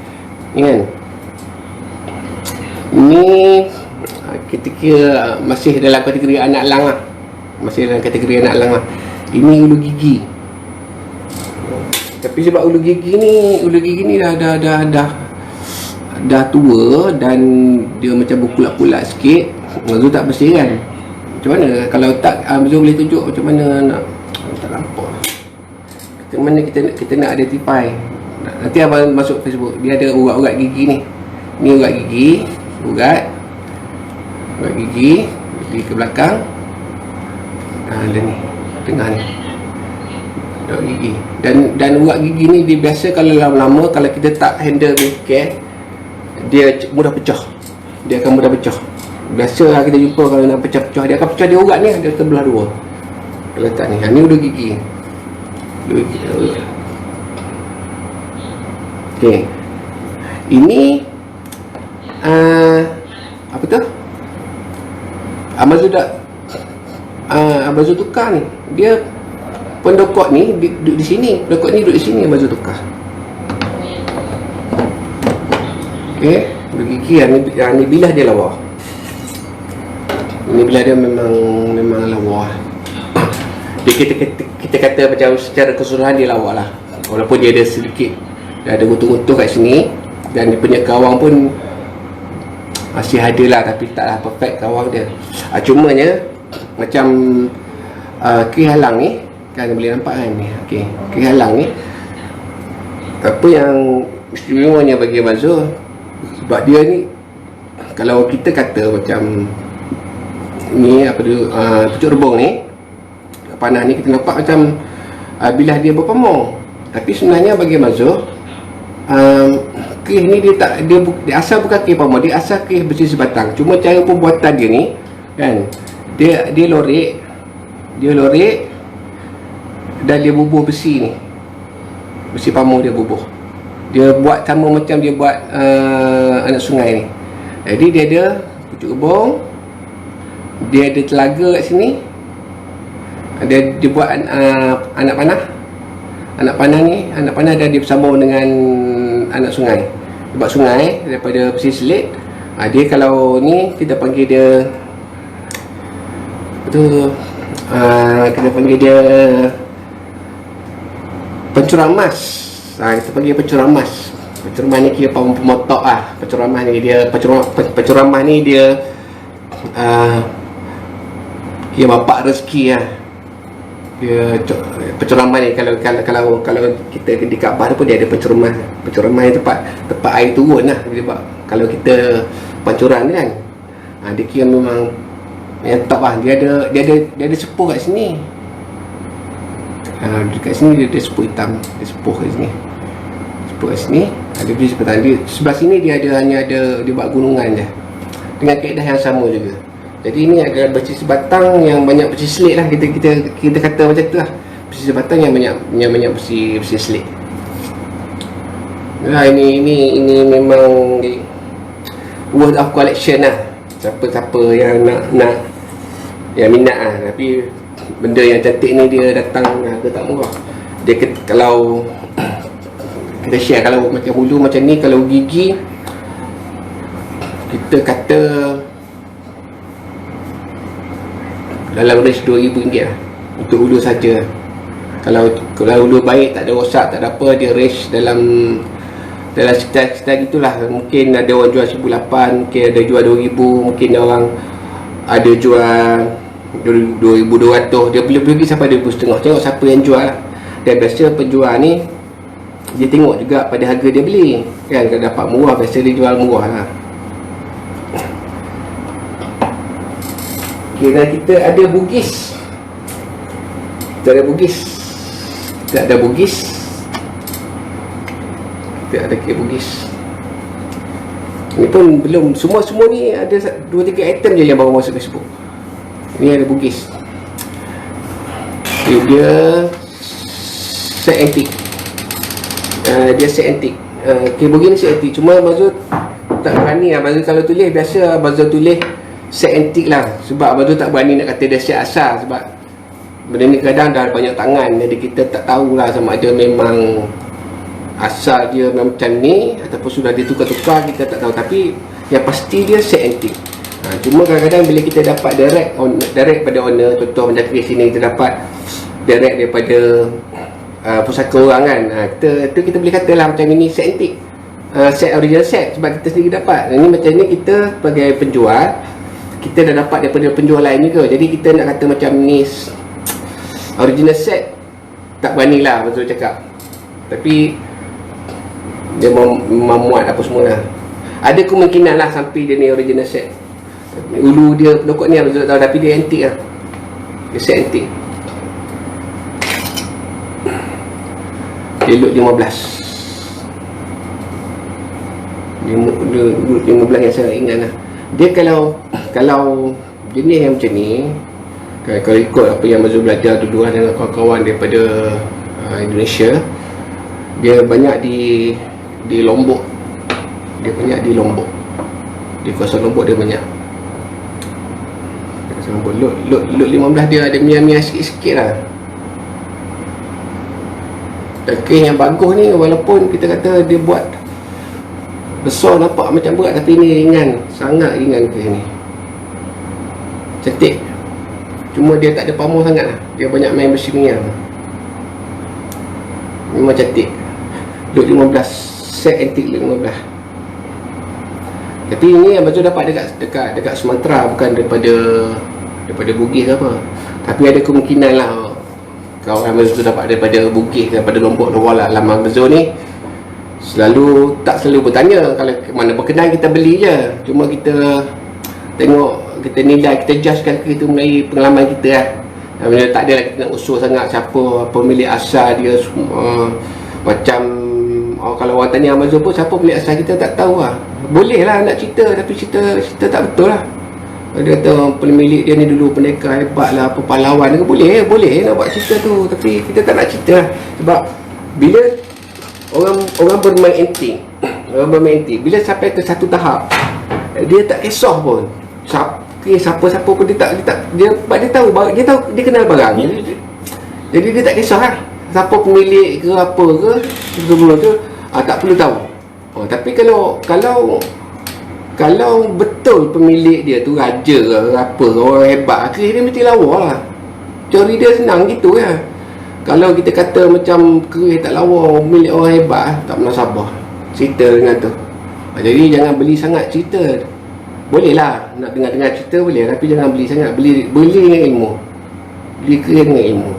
Ni kan. Ini ketika masih dalam kategori anak lang lah. Ini ulu gigi. Tapi sebab ulu gigi ni dah tua dan dia macam berkulat-kulat sikit. Abang Zul tak bersih kan. Macam mana kalau tak, Abang Zul boleh tunjuk macam mana nak, tak nampak. Macam mana kita nak identify. Nanti Abang masuk Facebook, dia ada urat-urat gigi ni. Ni urat gigi, urat gigi di ke belakang. Ada ni tengah ni urat gigi. Dan urat gigi ni dia biasa kalau lama-lama, kalau kita tak handle with care, dia mudah pecah. Dia akan mudah pecah. Biasalah kita jumpa kalau nak pecah-pecah, dia akan pecah dia urat ni, dia terbelah dua. Dia letak ni. Ni ulu gigi. Ulu gigi. Okey. Ini apa tu? Abazul tukar ni. Dia pendokok ni duduk di sini. Pendokok ni duduk di sini Abazul tukar. Okey, ulu gigi ni bilah dia lawa. Ini bilah dia memang lawa. Dia kita kata macam secara keseluruhan dia lawa lah. Walaupun dia ada sedikit, dia ada guntung-guntung kat sini, dan dia punya kawang pun masih ada lah, tapi taklah perfect kawang dia. Cumanya macam kehalang ni kan, boleh nampak kan ni. Okey, kehalang ni apa yang istimewanya bagi Abazul, sebab dia ni, kalau kita kata macam ni apa dia, pucuk rebung ni, panah ni kita nampak macam bilah dia berpamor, tapi sebenarnya bagi Abazul, kerih ni dia asal bukan kerih pamor, dia asal kerih besi sebatang. Cuma cara pembuatan dia ni kan, dia lorek dan dia bubuh besi ni, besi pamor dia bubuh. Dia buat sama macam dia buat anak sungai ni. Jadi dia ada pucuk rebung, dia ada telaga kat sini, dia buat anak panah ni, anak panah dan dia bersambung dengan anak sungai. Dia buat sungai daripada besi selit. Dia kalau ni kita panggil dia tu, kita panggil dia pencurang emas. Kita panggil pencurang emas. Pencurang emas ni kira pemotok lah. Pencurang emas ni dia pencurang emas ni dia dia bapak rezeki lah. Dia pencurang emas ni, kalau kita di Kaabah pun dia ada pencurang emas. Pencurang emas ni tempat air turun lah. Sebab kalau kita pancuran ni kan, dia kira memang yang top lah. Dia ada sepuh kat sini. Dekat sini dia ada sepuh hitam, dia sepuh kat sini. Sepuh kat sini, ada biji sebelah dia. Sebelah sini dia hanya ada dia buat gunungan je. Dengan kaedah yang sama juga. Jadi ini adalah besi sebatang yang banyak besi selit lah, kita kata macam tu lah. Besi sebatang yang banyak besi selit. Ini memang worth of collection lah. Siapa-siapa yang nak yang minat lah. Tapi benda yang cantik ni dia datang harga tak murah. Dia kalau kita share, kalau macam hulu macam ni, kalau gigi kita kata dalam range RM2,000 lah untuk hulu saja. Kalau hulu baik, tak ada rosak, tak ada apa, dia range dalam sekitar gitulah. Mungkin ada orang jual RM1,800, mungkin ada jual RM2,000, mungkin orang ada jual RM2,200. Dia boleh pergi sampai RM2,500. Tengok siapa yang jual lah. Dan biasa penjual ni dia tengok juga pada harga dia beli kan. Kalau dapat murah, biasa dia jual murah lah. Okay, dan kita ada bugis. Kita ada bugis. Kita ada bugis. Ini pun belum, semua ni ada 2-3 item je yang baru masuk Facebook. Ini ada bugis. Okay, dia set antik. Dia set antik. Okay, bugis ni set antik. Cuma Abazul tak berani lah. Abazul kalau tulis, biasa Abazul tulis set antik lah. Sebab Abazul tak berani nak kata dia set asal. Sebab benda ni kadang dah banyak tangan. Jadi kita tak tahulah sama ada memang asal dia macam ni ataupun sudah ditukar-tukar, kita tak tahu. Tapi yang pasti dia set antik. Cuma kadang-kadang bila kita dapat direct pada owner, contoh macam kes sini kita dapat direct daripada pusaka orang kan, kita boleh kata lah macam ini set antik, set original set, sebab kita sendiri dapat. Ini macam ni, kita sebagai penjual, kita dah dapat daripada penjual lain juga. Jadi kita nak kata macam ni original set, tak berani lah betul cakap. Tapi dia memuat apa semua lah. Ada kemungkinan lah sampai dia ni original set. Ulu dia lokok ni Abazul tak tahu, tapi dia antik lah. Dia set antik. Dia look 15 yang saya ingat lah. Dia kalau jenis yang macam ni, kalau ikut apa yang Mazul belajar dulu dengan kawan-kawan daripada Indonesia, dia banyak di Lombok. Dia banyak di Lombok, di kawasan Lombok dia banyak. Lot 15 dia ada mia-mia sikit-sikit lah. Dan kes yang bagus ni, walaupun kita kata dia buat besar nampak macam berat, tapi ni ringan, sangat ringan kes ni. Cantik. Cuma dia tak ada pamor sangat lah. Dia banyak main besi minyak. Memang cantik. Lot 15, set antik lot 15. Tapi ni Abang Zul dapat dekat Sumatera, bukan daripada Bugis ke apa. Tapi ada kemungkinan lah kawan Abang Zul dapat daripada Bugis, daripada Lombok. Walau lama Abang Zul ni tak selalu bertanya. Kalau mana berkenan kita beli je. Cuma kita tengok, kita nilai, kita judgekan ke itu melalui pengalaman kita lah. Tak ada lah kita nak usul sangat siapa pemilik asal dia. Macam kalau orang tanya Abang Zul pun siapa pemilik asal, kita tak tahu lah. Boleh lah nak cerita, tapi cerita tak betul lah. Dia kata pemilik dia ni dulu pendekar hebat lah, apa pahlawan ke, boleh nak buat cerita tu, tapi kita tak nak cerita lah. Sebab bila orang bermain antik, bila sampai ke satu tahap, dia tak kisah pun siapa pun, dia tahu dia kenal barang. Jadi dia tak kisah lah siapa pemilik ke apa ke, sebelum tu tak perlu tahu. Tapi kalau betul pemilik dia tu raja ke apa, orang hebat, akhirnya dia mesti lawa lah. Teori dia senang gitu ya. Kalau kita kata macam kerih tak lawa, milik orang hebat, tak pernah sabar cerita dengan tu. Jadi jangan beli sangat cerita. Boleh lah nak dengar cerita boleh, tapi jangan beli sangat. Beli dengan ilmu, beli kerih dengan ilmu.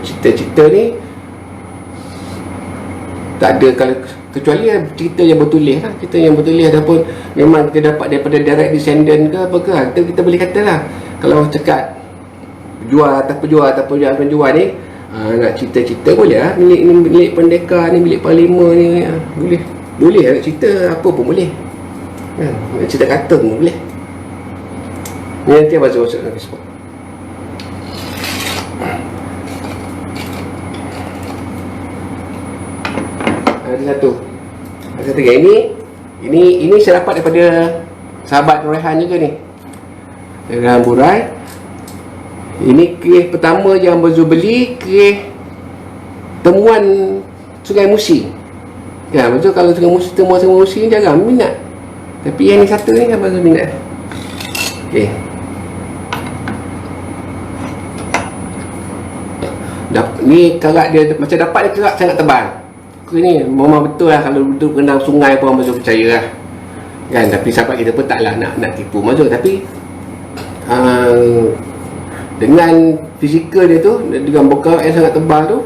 Cerita-cerita ni tak ada, kalau kecuali cerita yang bertulis lah. Cerita yang bertulis ataupun memang kita dapat daripada direct descendant ke apa ke, kita boleh kata lah. Kalau cakap penjual ni nak cerita-cerita boleh lah. Milik pendekar ni, milik parlimen ni, boleh nak cerita apa pun boleh. Nak cerita kartun pun boleh. Ni nanti Abang Zul masuk dalam Facebook. Ada satu ini saya dapat daripada sahabat Rehan juga ni, Rehan Burai. Ini kes pertama yang Abang Zul beli, kes temuan Sungai Musi. Abang Zul kalau temuan Sungai Musi ni jarang minat, tapi yang ni satu ni Abang Zul minat. Okey, ni karat dia macam dapat dia kerak sangat tebal. Ni memang betul lah, kalau duduk renang sungai pun Abang Zul percaya lah kan. Tapi sahabat kita pun taklah nak tipu Abang Zul. Tapi dengan fizikal dia tu, dengan bokar yang sangat tebal tu,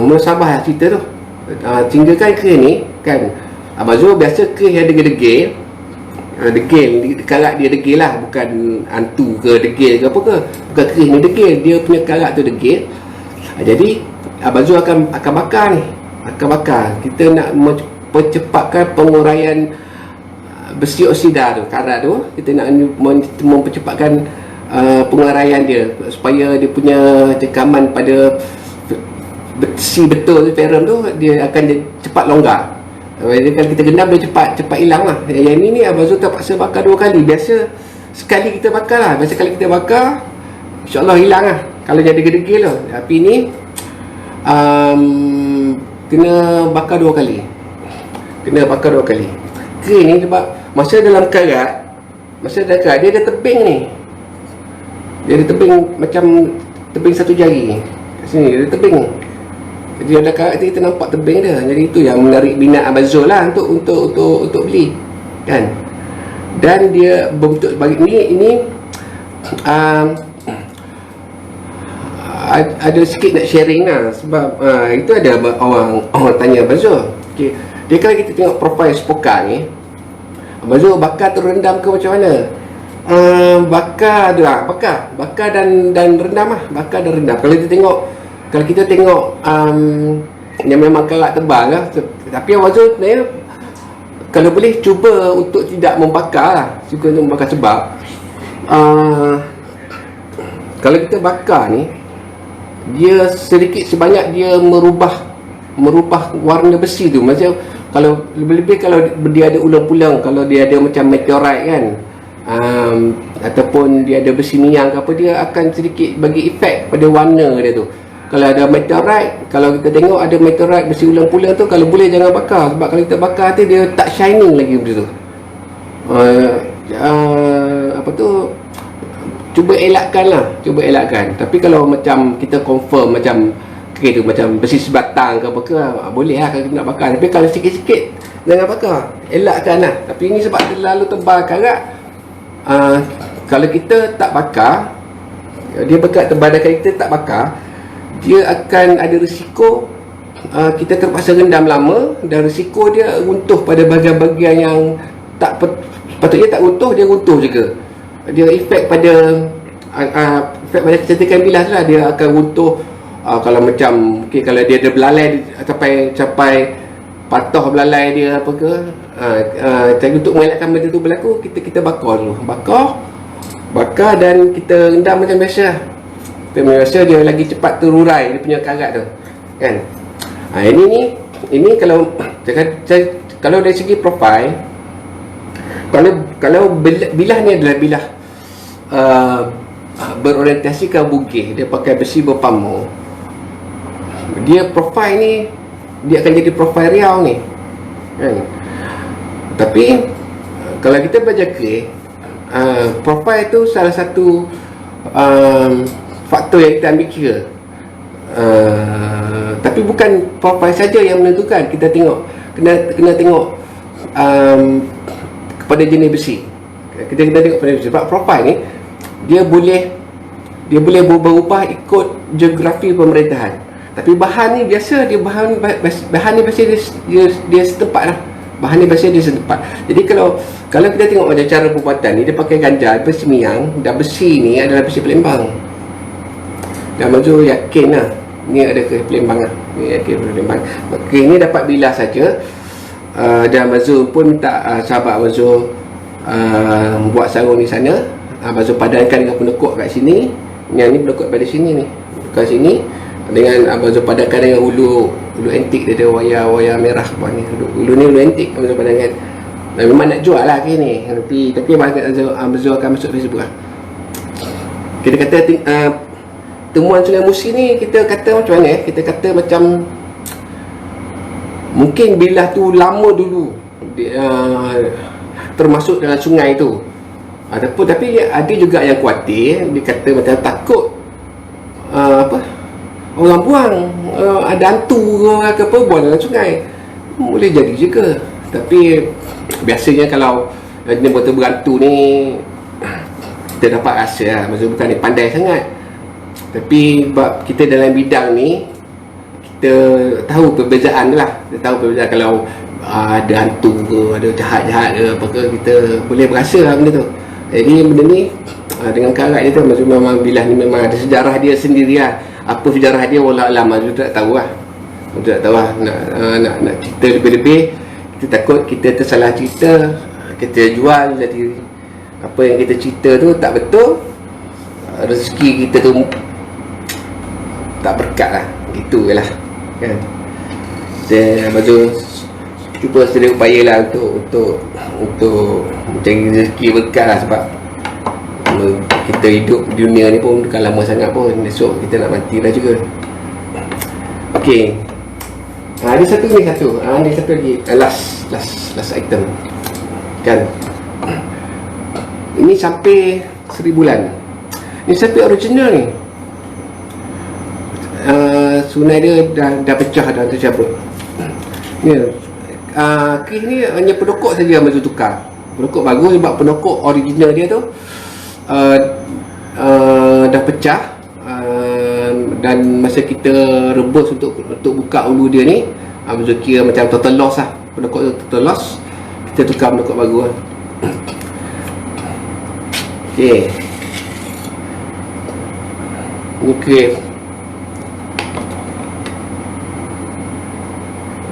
musabah lah cerita tu. Sehingga kan kerih ni kan, Abang Zul biasa kerih yang degil-degil, karat dia degil lah, bukan hantu ke degil ke apa ke, bukan kerih ni degil, dia punya karat tu degil. Jadi Abang Zul akan bakar ni, kita nak mempercepatkan penguraian besi oksida tu, karat tu. Kita nak mempercepatkan penguraian dia supaya dia punya cekaman pada besi betul tu, ferrum tu, dia akan cepat longgar. Jadi kalau kita gendam dia cepat hilang lah. Yang ni Abang Zul terpaksa bakar 2 kali. Biasa sekali kita bakar lah, biasa kali kita bakar InsyaAllah hilang lah kalau jadi degil tu. Tapi ni kena bakar 2 kali. Kerih ni sebab masa dalam karat, dia ada tebing ni. Dia ada tebing macam tebing satu jari kat sini, dia ada tebing. Jadi ada karat kita nampak tebing dia. Jadi itu yang menarik minat Abang Zul lah untuk beli kan. Dan dia bentuk bagi ini ada sikit nak sharing lah. Sebab itu ada orang tanya Abang Zul, okay, dia kalau kita tengok profil Spoka ni, Abang Zul bakar tu rendam ke macam mana? Bakar dan rendam lah. Bakar dan rendam. Kalau kita tengok yang memang karat tebal lah. Tapi Abang Zul kalau boleh cuba untuk tidak membakar lah. Cuba untuk membakar sebab kalau kita bakar ni, dia sedikit sebanyak dia merubah warna besi tu. Macam kalau lebih-lebih kalau dia ada ulang-pulang, kalau dia ada macam meteorite kan, ataupun dia ada besi niang ke apa, dia akan sedikit bagi efek pada warna dia tu. Kalau ada meteorite, kalau kita tengok ada meteorite besi ulang-pulang tu, kalau boleh jangan bakar. Sebab kalau kita bakar tu, dia tak shining lagi macam tu. Apa tu, cuba elakkan. Tapi kalau macam kita confirm macam okay, tu macam besi sebatang ke apa ke, boleh lah kalau kita nak bakar. Tapi kalau sikit-sikit jangan bakar, elakkan lah. Tapi ini sebab terlalu tebal karat, kalau kita tak bakar, dia bekat tebal dan kita tak bakar, dia akan ada risiko kita terpaksa rendam lama, dan risiko dia runtuh pada bahagian-bahagian yang patutnya tak runtuh, dia runtuh juga. Dia efek pada kecantikan bilas lah, dia akan runtuh. Kalau macam okay, kalau dia ada belalai sampai patah belalai dia apa ke, cara untuk mengelakkan benda tu berlaku, kita bakar dulu, bakar dan kita rendam macam biasa. Macam biasa, dia lagi cepat terurai dia punya karat tu kan. Ini kalau dari segi profil, kalau bilah ni adalah bilah berorientasikan bugis, dia pakai besi berpamur, dia profil ni dia akan jadi profil riau ni kan. Tapi kalau kita belajar kerek, profil tu salah satu faktor yang kita ambil kira. Tapi bukan profil saja yang menentukan. Kita tengok, kena tengok kepada jenis besi. Kita tengok pada besi. Sebab profil ni dia boleh berubah ikut geografi pemerintahan. Tapi bahan ni biasa, bahan ni biasa dia setempat lah. Bahan ni biasa dia setempat. Jadi kalau kita tengok macam cara pembuatan ni, dia pakai ganjar, besi miang, dan besi ni adalah besi Palembang. Dan Mazul yakin lah ni ada ke Palembang lah. Ni yakin Palembang. Maka ni dapat bilas saja. Dan Mazul pun minta sahabat Mazul buat sarung di sana. Mazul padankan dengan penekuk kat sini. Yang ni penekuk pada sini ni, kat sini. Dengan Mazul padankan dengan ulu antik dia, ada wayar merah bawah ni. Ulu ni ulu antik Mazul padankan. Dan memang nak jual lah ke ni. Tapi Mazul akan masuk Facebook lah. Kita kata temuan Sungai Musi ni, kita kata macam mana kita kata macam mungkin bilah tu lama dulu termasuk dalam sungai tu. Tapi ada juga yang khawatir, dia kata macam takut orang buang, ada hantu ke apa buang dalam sungai. Boleh jadi juga. Tapi biasanya kalau jenis botol berhantu ni, kita dapat rasa lah, maksudnya bukan dia pandai sangat. Tapi sebab kita dalam bidang ni, kita tahu perbezaan lah. Kita tahu perbezaan kalau ada hantu ke, ada jahat-jahat ke apa ke, kita boleh berasa lah benda tu. Jadi benda ni dengan karat dia tu, maksudnya memang bilah ni memang ada sejarah dia sendiri lah. Apa sejarah dia wallah alam, maksudnya tak tahu lah. Maksudnya tak tahu lah. Nak cerita lebih-lebih, kita takut kita tersalah cerita, kita jual, jadi apa yang kita cerita tu tak betul, rezeki kita tu tak berkat lah, gitu je lah kan. Saya Mazul cuba sedia upaya lah untuk mencari rezeki berkat lah. Sebab kita hidup di dunia ni pun bukan lama sangat pun, esok kita nak mati dah juga. Ok, ada satu lagi, last item kan. Ini sampai 1000 bulan. Ini sampai original ni. Sunai dia dah pecah, dah tercabut. Ni kes ni hanya penokok saja Mazul tukar. Penokok bagus sebab penokok original dia tu dah pecah. Dan masa kita rebus untuk buka ulu dia ni, Mazul kira macam total loss lah. Penokok tu total loss, kita tukar penokok baru lah. Okay,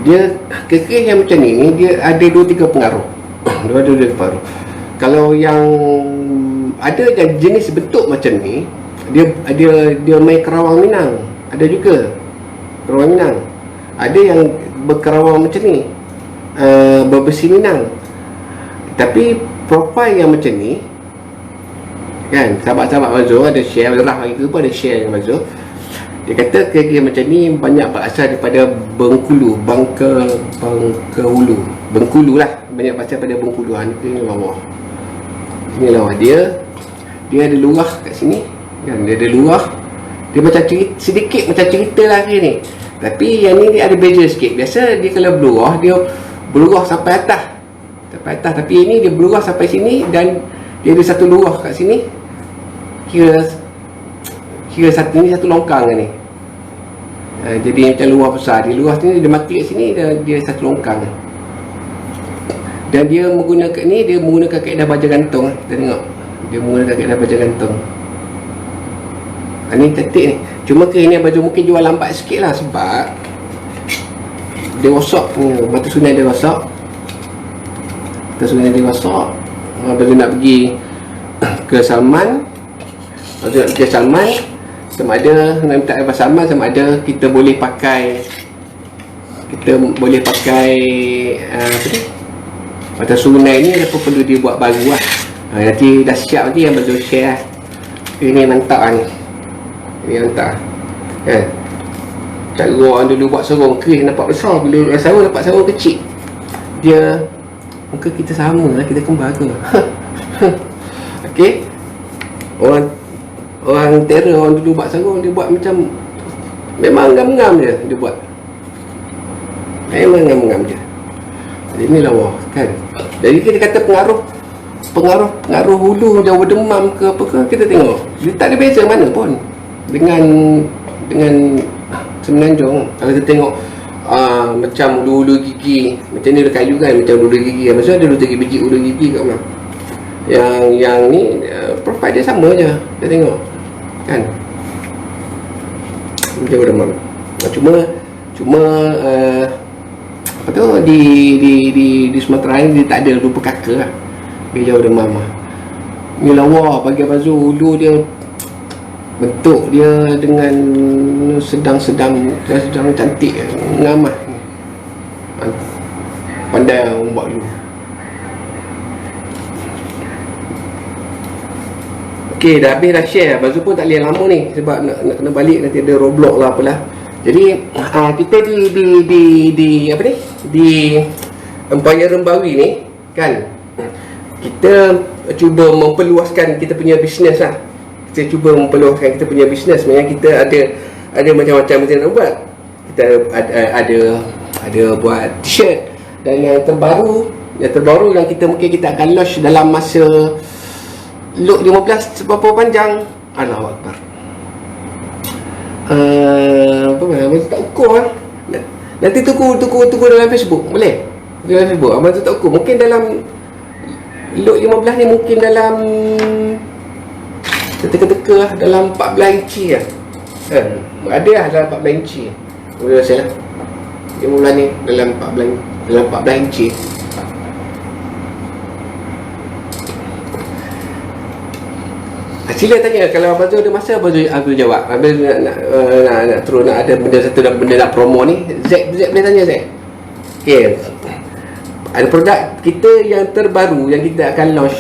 Dia kekeh yang macam ni dia ada 2-3 pengaruh. Dia ada 2-3 pengaruh. Kalau yang ada yang jenis bentuk macam ni, dia main kerawang Minang. Ada juga kerawang Minang. Ada yang berkerawang macam ni, berbesi Minang. Tapi profil yang macam ni kan, sahabat-sahabat Mazur ada share, Rah hari tu pun ada share dengan Mazur. Dia kata kekeh macam ni banyak berasal daripada Bengkulu, Bangka Hulu, Bengkulu lah, banyak berasal daripada Bengkulu. Ini lawa. Ini lawa dia ada lurah kat sini kan, dia ada lurah. Dia macam cerita, sedikit macam cerita lah ni. Tapi yang ni dia ada beza sikit. Biasa dia kalau berlurah, dia berlurah sampai atas. Tapi ini dia berlurah sampai sini dan dia ada satu lurah kat sini. Kira satu ni satu longkang ni. Jadi macam luar besar. Di luar sini dia mati kat sini, dia satu longkang. Dan dia menggunakan ni, dia menggunakan kaedah baja gantung. Kita tengok. Dia menggunakan kaedah baja gantung. Ni cantik ni. Cuma ke ini baju mungkin jual lambat sikit lah, sebab dia rosak ni. Batu sungai dia rosak. Batu sungai dia rosak. Baju nak pergi ke Salman, baju nak pergi ke Salman, sama ada nak minta Abang Salman, sama ada kita boleh pakai apa ni, batu sungai ni apa perlu dia buat baru lah. Nanti dah siap nanti yang baju share lah. Ini mantap lah ni. Ini mantap kan. Cara orang dulu buat sarung keris nampak besar, bila sarung nampak sarung kecil. Dia muka kita sama lah, kita kembar ke? Okey. Orang terror, orang dulu buat sarung, dia buat macam memang ngam-ngam je dia buat. Memang ngam-ngam je. Jadi ni lawa kan. Jadi kita kata pengaruh hulu Jawa Demam ke apa ke, kita tengok dia tak ada beza mana pun dengan Semenanjung. Kalau kita tengok macam ulu-ulu gigi macam ni, ada kayu kan, macam ulu gigi kan, maksudnya ada 2-3 biji ulu gigi kat mana. Yang ni profil dia sama je, kita tengok kan, Jawa Demam. Cuma apa tu, di Sumatera ni dia tak ada rupa kakak lah di Jawa Demam lah. Ni lawa bagi Abang Zul, hulu dia bentuk dia dengan sedang cantik, ngam lah. Pandai orang buat dulu. Okey, dah habis dah share. Abang Zul pun tak boleh lama ni sebab nak kena balik, nanti ada Roblox lah apalah. Jadi kita di apa ni, di Empayar Rembawi ni kan, kita cuba memperluaskan kita punya bisnes lah. Kita cuba memperluaskan kita punya bisnes. Sebenarnya kita ada macam-macam kita nak buat. Kita ada buat t-shirt. Dan yang terbaru yang mungkin kita akan launch dalam masa Look 15 berapa panjang. Allahu Akbar. Apa nama tak ukur lah. Nanti tuku dalam Facebook. Boleh? Dalam Facebook. Abang tu tak ukur. Mungkin dalam Look 15 ni mungkin dalam teka-teka lah, dalam 14 inci lah. Ada lah dalam 14 inci. Boleh rasa lah 15 ni dalam 14 inci. Sila tanya, kalau Abang Zul ada masa, Abang Zul jawab. Abang Zul nak terus nak ada benda nak promo ni. Z boleh tanya Z. Okay, ada produk kita yang terbaru yang kita akan launch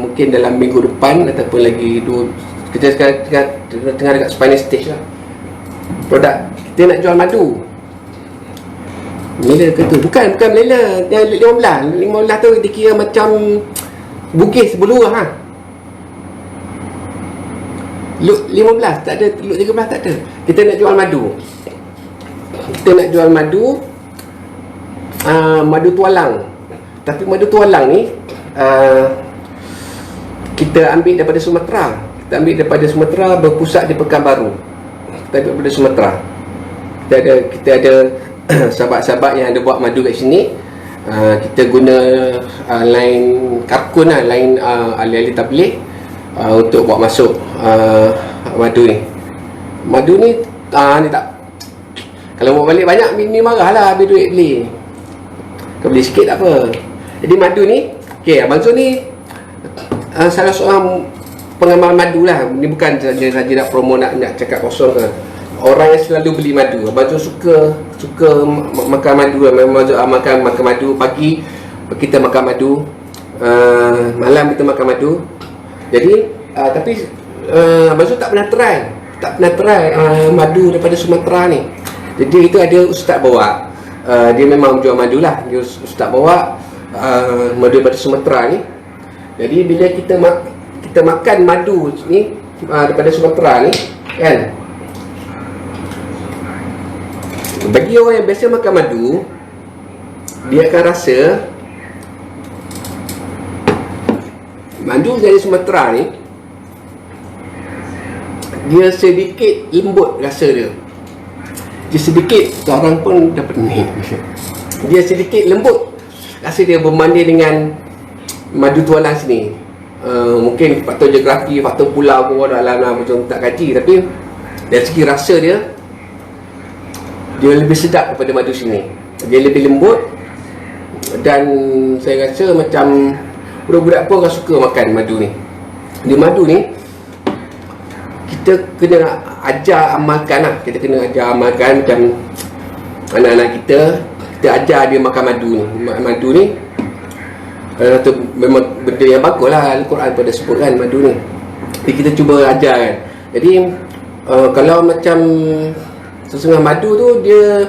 mungkin dalam minggu depan ataupun lagi kita sekarang tengah dekat final stage lah. Produk kita nak jual madu. Melela ke tu? Bukan melela. Yang 15 tu dikira macam bugis berlurah ha. Look 15 tak ada, Look 13 tak ada. Kita nak jual madu. Madu tualang. Tapi madu tualang ni kita ambil daripada Sumatera. Berpusat di Pekanbaru. Kita ambil daripada Sumatera. Kita ada sahabat-sahabat yang ada buat madu kat sini. Kita guna line karkun lah, line ahli-ahli tabligh untuk buat masuk madu ni. Ni tak, Kalau bawa balik banyak, Bini marah lah habis duit beli. Kau beli sikit tak apa. Jadi madu ni, okay, Abang Zul ni salah seorang pengamal madu lah. Ni bukan saja nak promo, nak cakap kosong ke. Orang yang selalu beli madu. Abang Zul suka makan madu lah. Memang Abang Zul makan madu. Pagi kita makan madu, malam kita makan madu. Jadi tapi Abang Zul tak pernah try madu daripada Sumatera ni. Jadi itu ada ustaz bawa, dia memang jual madu lah. Dia ustaz bawa madu daripada Sumatera ni. Jadi bila kita makan madu ni daripada Sumatera ni kan, bagi orang yang biasa makan madu, dia akan rasa madu dari Sumatera ni dia sedikit lembut rasa dia. Dia sedikit, orang pun dah pening. Dia sedikit lembut rasa dia berbanding dengan madu tualang sini. Mungkin faktor geografi, faktor pulau pun orang dalam macam tak kaji, tapi dari segi rasa dia lebih sedap daripada madu sini. Dia lebih lembut, dan saya rasa macam budak-budak pun akan suka makan madu ni. Di madu ni kita kena ajar amalkan lah. Kita kena ajar amalkan macam anak-anak kita ajar dia makan madu ni. Madu ni satu memang benda yang bagus lah. Al-Quran pada sebut kan madu ni. Jadi kita cuba ajar kan. Jadi kalau macam setengah madu tu dia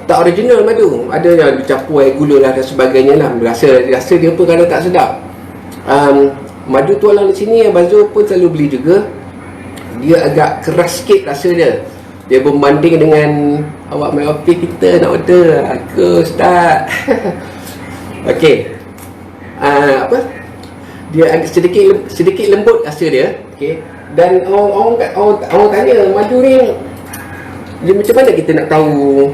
tak original madu. Ada yang dicampur air gula lah dan sebagainya lah. Rasa dia pun kadang tak sedap. Madu tualang di sini Abang Zul pun selalu beli juga. Dia agak keras sikit rasa dia. Dia berbanding dengan awak main opik kita nak order. Aku start. Okey. Apa? Dia agak sedikit lembut rasa dia. Okey. Dan orang tanya madu ni dia macam mana kita nak tahu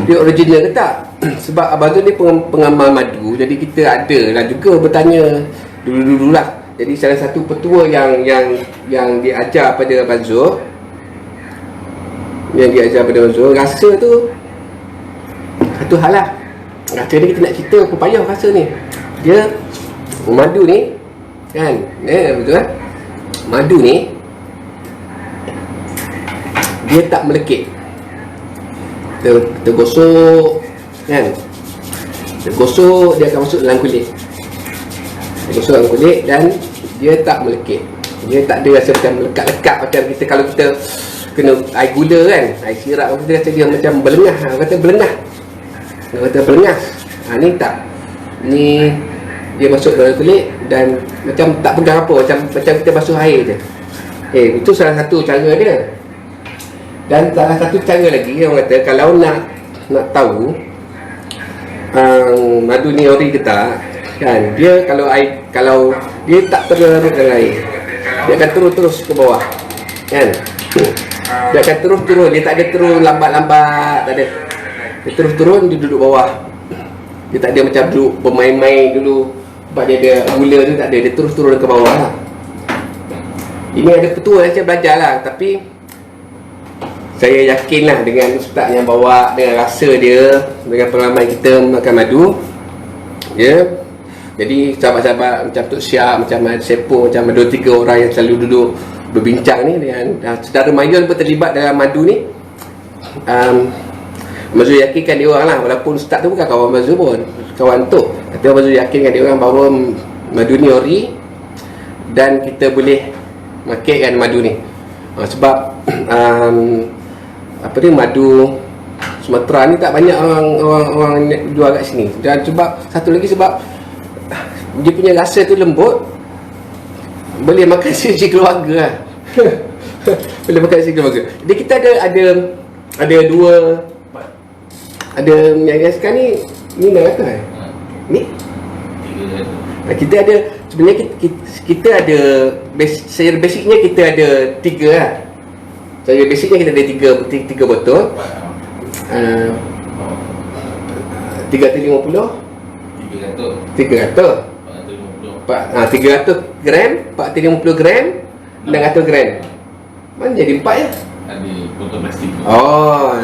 dia original ke tak? Sebab Abang Zul ni pengamal madu, jadi kita ada lah juga bertanya dulu lah. Jadi salah satu petua yang diajar pada Abang Zul, rasa tu satu hal lah. Rasa ni kita nak cerita apa payah rasa ni. Dia madu ni kan, betul kan? Madu ni dia tak melekit. Kita gosok kan, kita gosok, dia akan masuk dalam kulit. Kita gosok dalam kulit dan dia tak melekit. Dia tak ada rasa macam melekat-lekat macam kita kalau kita kena air gula kan, air sirap, kita rasa dia macam berlengah. Orang kata berlengah. Ni tak. Ni dia masuk dalam kulit dan macam tak pegang apa, macam kita basuh air je. Itu salah satu cara dia. Dan salah satu cara lagi orang kata kalau nak tahu madu ni ori ke tak kan, dia kalau dia tak terlarut dalam air, dia akan terus ke bawah kan. Dia akan terus turun, dia tak ada terus lambat-lambat, tak ada. Dia terus turun, dia duduk bawah. Dia tak ada macam duduk bermain-main dulu sebab dia ada gula tu, tak ada. Dia terus turun ke bawah lah. Ini ada petua yang saya belajar lah, tapi saya yakin lah dengan ustaz yang bawa, dengan rasa dia, dengan pengalaman kita makan madu, ya. Jadi sahabat-sahabat macam Tok Syah, macam Sepo, macam 2-3 orang yang selalu duduk berbincang ni, dengan saudara Mayun pun terlibat dalam madu ni. Abang Zul yakinkan dia orang lah, walaupun ustaz tu bukan kawan Abang Zul pun, kawan Tok, tapi Abang Zul yakinkan dia orang bahawa madu ni ori dan kita boleh makan madu ni. Sebab madu Sumatera ni tak banyak orang jual kat sini. Dan sebab satu lagi, sebab dia punya rasa tu lembut, boleh makan segi keluarga lah. Boleh makan segi keluarga. Jadi kita ada dua, ada yang sekarang ni nak kata ni kita ada, sebenarnya kita ada secara basicnya kita ada 3 lah. Secara basicnya kita ada 3 botol, 350, 300 gram, 450 gram, 600 gram. Mana jadi 4 ya? ada botol plastik. Oh,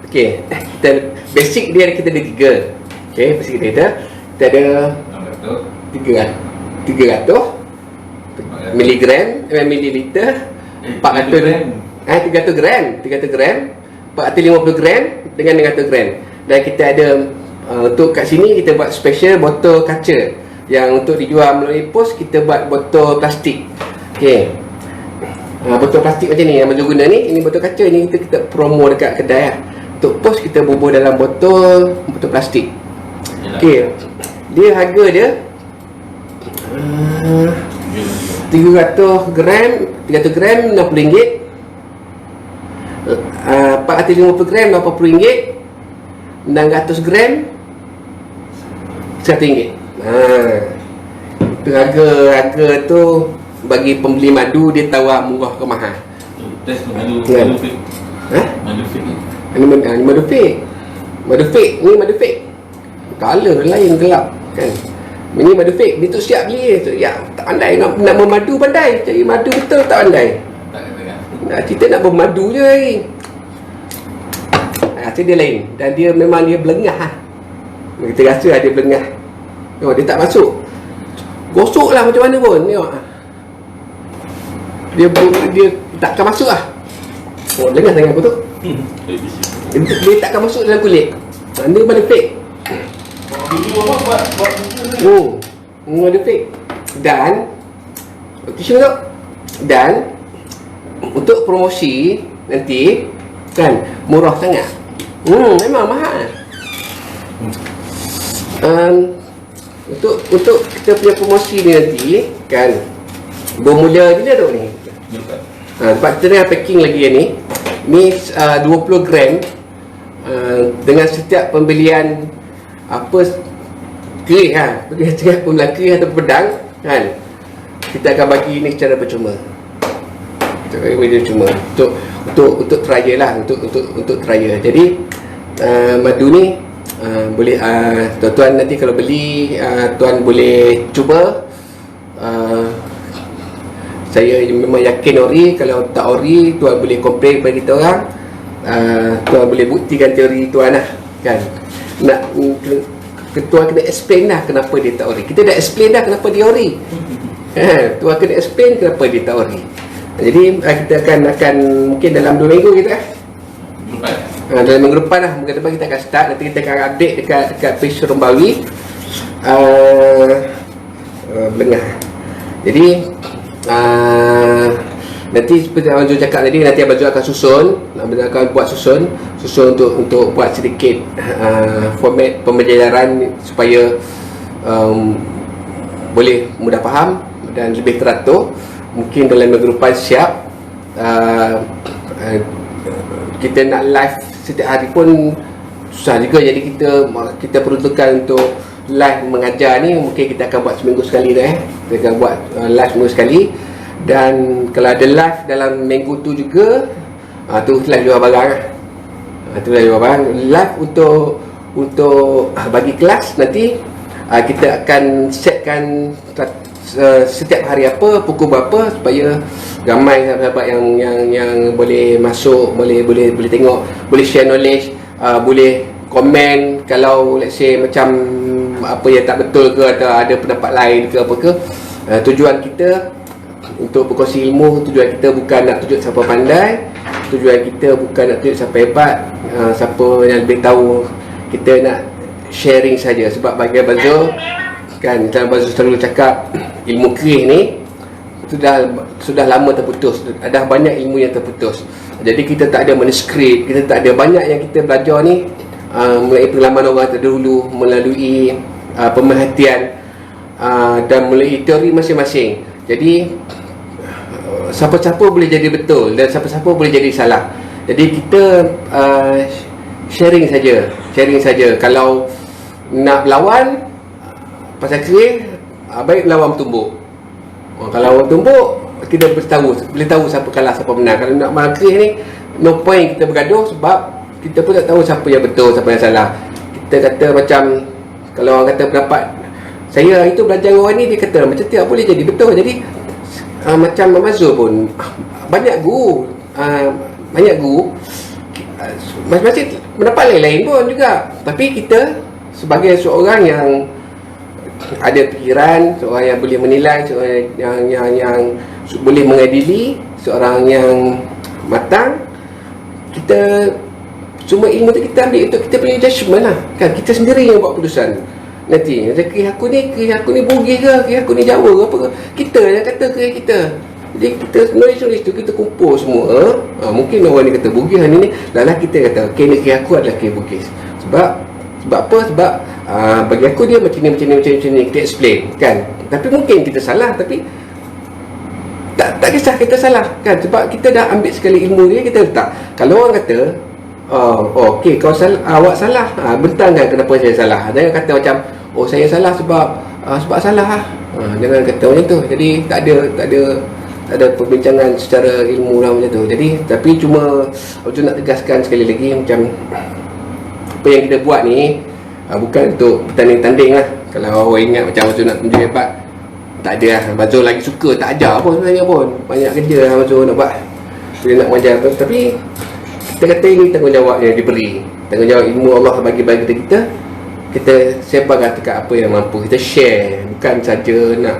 okey. Kita basic dia kita ada 3. Okey, basic kita ada 300 miligram, mililiter, 400 gram. 300 gram, 450 gram dengan 100 gram. Dan kita ada untuk kat sini kita buat special botol kaca. Yang untuk dijual melalui pos kita buat botol plastik. Okey. Botol plastik macam ni yang Mazul guna ni, ini botol kaca ni kita promo dekat kedai lah. Untuk pos kita bubur dalam botol plastik. Okey. Dia harga dia 300 gram RM60, 450 gram RM80, 600 gram RM100. Itu harga tu bagi pembeli madu dia tawar murah ke mahal. Test madu fake. Madu fake. Ini madu fake. Ni madu fake. Color lain gelap kan. Ini madu fake. Dia tu siap beli. Tak pandai nak memadu pandai. Cari madu betul tak pandai. Kita nak bermadu je lagi. Rasa dia lain. Dan dia memang dia belengah lah. Kita rasa dia belengah. Dia tak masuk. Gosok lah macam mana pun. Tengok. Dia takkan masuk lah. Lengah sangat aku tu. Dia takkan masuk dalam kulit. Mana mana fake. Ada fake. Dan tisu tu. Dan untuk promosi nanti kan murah sangat. Memang mahal. Untuk kita punya promosi ni nanti kan bermula bila tu ni. Sebab kita tengah packing lagi ni. Ni 20 gram dengan setiap pembelian apa kerih kan, setiap pembelian kerih atau pedang kan, kita akan bagi ni secara percuma. Kita akan bagi percuma untuk trial lah, untuk trial. Jadi madu ni boleh tuan-tuan nanti kalau beli tuan boleh cuba. Saya memang yakin ori. Kalau tak ori, tuan boleh komplain kepada kita orang. Tuan boleh buktikan teori tuan lah kan. Tuan kena explain lah kenapa dia tak ori. Kita dah explain dah kenapa dia ori. Tuan kena explain kenapa dia tak ori. Jadi kita akan mungkin dalam 2 minggu kita dalam minggu depan lah, minggu depan kita akan start. Nanti kita akan update dekat page Rombawi Belengah. Jadi nanti seperti Abang Zul cakap tadi, nanti Abang Zul akan susun, akan buat susun untuk buat sedikit format pembelajaran supaya boleh mudah faham dan lebih teratur. Mungkin dalam minggu depan siap. Kita nak live setiap hari pun susah juga, jadi kita peruntukkan untuk live mengajar ni mungkin kita akan buat seminggu sekali dah. Kita akan buat live seminggu sekali. Dan kalau ada live dalam minggu tu juga, tu live jual barang lah. Tu live jual barang. Live untuk bagi kelas nanti kita akan setkan setiap hari apa, pukul berapa, supaya ramai sahabat yang boleh masuk, boleh tengok, boleh share knowledge, boleh komen kalau let's say macam apa yang tak betul ke atau ada pendapat lain ke apa ke. Tujuan kita untuk berkongsi ilmu, tujuan kita bukan nak tunjuk siapa pandai, tujuan kita bukan nak tunjuk siapa hebat, siapa yang lebih tahu. Kita nak sharing saja. Sebab bagi Abang Zul kan, Abang Zul selalu cakap ilmu kerih ni sudah lama terputus. Ada banyak ilmu yang terputus. Jadi kita tak ada manuskrip, kita tak ada banyak yang kita belajar ni melalui pengalaman orang terdahulu, melalui pemerhatian dan melalui teori masing-masing. Jadi siapa-siapa boleh jadi betul dan siapa-siapa boleh jadi salah. Jadi kita sharing saja. Kalau nak berlawan pasal kerih, baik lawan bertumbuk. Kalau orang tumbuk, kita boleh tahu siapa kalah, siapa menang. Kalau nak main kerih ni, no point kita bergaduh sebab kita pun tak tahu siapa yang betul, siapa yang salah. Kita kata macam, kalau orang kata pendapat saya itu belajar orang ni, dia kata macam tak boleh jadi betul. Jadi macam Mazul pun banyak guru banyak guru masing-masing pendapat lain-lain pun juga. Tapi kita sebagai seorang yang ada pikiran, seorang yang boleh menilai, seorang yang boleh mengadili, seorang yang matang, kita semua ilmu tu kita ambil untuk kita punya judgement lah kan. Kita sendiri yang buat keputusan nanti. Kes aku ni Bugis ke, kes aku ni Jawa ke apa ke, kita yang kata kes kita. Jadi kita nulis tu kita kumpul semua. Mungkin orang ni kata Bugis, ni lalah kita kata kes ni kes aku adalah kes Bugis. Sebab apa? Sebab bagi aku dia macam ni kita explain kan. Tapi mungkin kita salah, tapi tak kisah kita salah kan. Sebab kita dah ambil sekali ilmu dia, kita letak. Kalau orang kata okey, kau salah, awak salah, bentang kan kenapa saya salah. Jangan kata macam saya salah sebab salah jangan kata macam tu. Jadi tak ada perbincangan secara ilmu lah macam tu. Jadi tapi cuma aku nak tegaskan sekali lagi, macam apa yang kita buat ni bukan untuk bertanding-tanding lah. Kalau awak ingat macam Mazul nak tunjuk hebat, tak ada lah. Mazul lagi suka tak ajar pun sebenarnya pun. Banyak kerja lah Mazul nak buat, dia nak mengajar tu. Tapi kita kata ini tanggungjawab yang diberi, tanggungjawab ilmu Allah bagi kita. Kita sebarkan dekat apa yang mampu, kita share, bukan saja nak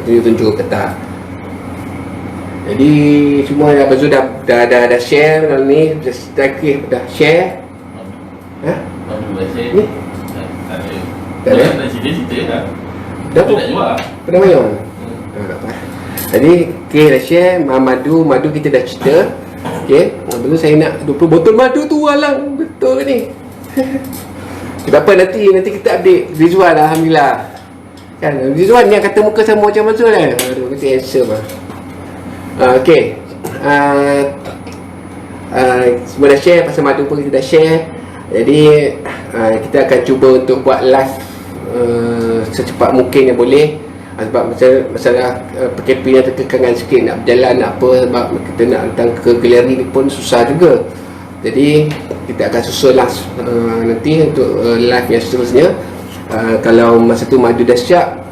tunjuk-tunjuk kata. Jadi semua yang Mazul dah share dalam ni, dah share. Ni? Tak ada? Cerita dah. Dah pun? Tak jual. Pernah main? Tak apa. Jadi, dah share madu kita dah cerita. Lepas tu saya nak 20 botol madu tu alang. Betul ke ni? Sebab apa nanti kita update Rizwan, alhamdulillah. Kan, Rizwan yang kata muka sama macam Mazul kan? Aduh, kita handsome lah. Semua dah share, pasal madu pun kita dah share. Jadi kita akan cuba untuk buat live secepat mungkin yang boleh. Sebab masalah PKP yang terkekangan sikit, nak berjalan nak apa, sebab kita nak datang ke galeri ni pun susah juga. Jadi kita akan susul lah nanti untuk live yang seterusnya. Kalau masa tu madu dah siap,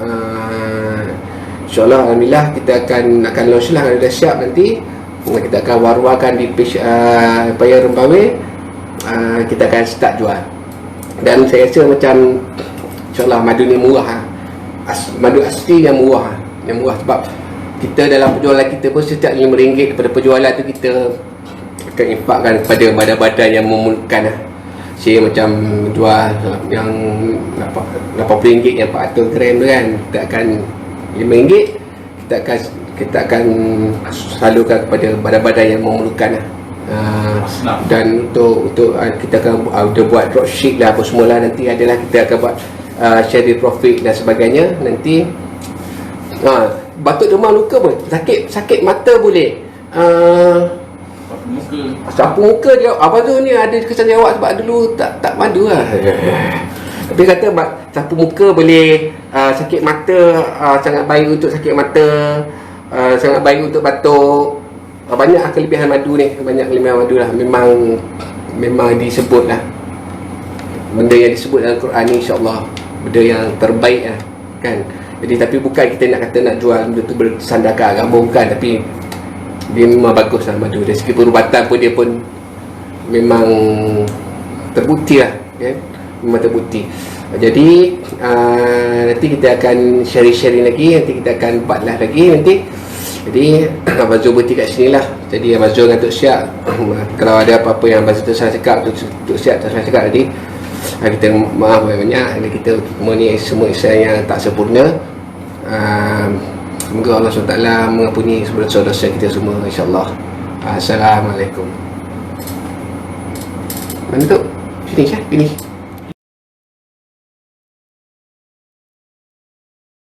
InsyaAllah alhamdulillah kita akan launch lah. Kalau dah siap nanti kita akan war-warkan di page Paya Rembawe. Kita akan start jual. Dan saya rasa macam InsyaAllah madu ni murah madu asli yang murah sebab kita dalam penjualan kita pun setiap RM5 daripada penjualan tu kita akan infakkan kepada badan-badan yang memerlukan lah. Saya macam jual yang RM80 yang 400 gram tu kan, kita akan RM5, kita akan salurkan kepada badan-badan yang memerlukan lah. Dan untuk kita akan buat dropship lah apa semua lah. Nanti adalah kita akan buat share the profit dan sebagainya. Nanti batuk demam luka pun, sakit mata boleh, sapu muka dia. Apa tu ni ada kesan jawab sebab dulu tak madu lah. Tapi kata sapu muka boleh, sakit mata sangat baik untuk sakit mata, sangat baik untuk batuk. Banyak kelebihan madu ni, lah. Memang disebut lah, benda yang disebut dalam Quran ni insyaAllah benda yang terbaik lah kan. Jadi tapi bukan kita nak kata nak jual benda tu bersandarkan agama, bukan. Tapi dia memang bagus lah madu. Dari segi perubatan pun dia pun memang terbukti lah kan? Memang terbukti. Jadi nanti kita akan sharing lagi, nanti kita akan buat live lagi nanti. Jadi Abang Zul berhenti kat sini lah. Jadi Abang Zul dengan Tok Siap, kalau ada apa-apa yang Abang Zul tersalah cakap, Tok Siap tersalah cakap tadi, kita maaf banyak-banyak. Kita semua ni semua insan yang tak sempurna. Semoga Allah SWT mengampuni semua dosa-dosa kita semua, insyaAllah. Assalamualaikum. Mana tu? Finish lah, finish.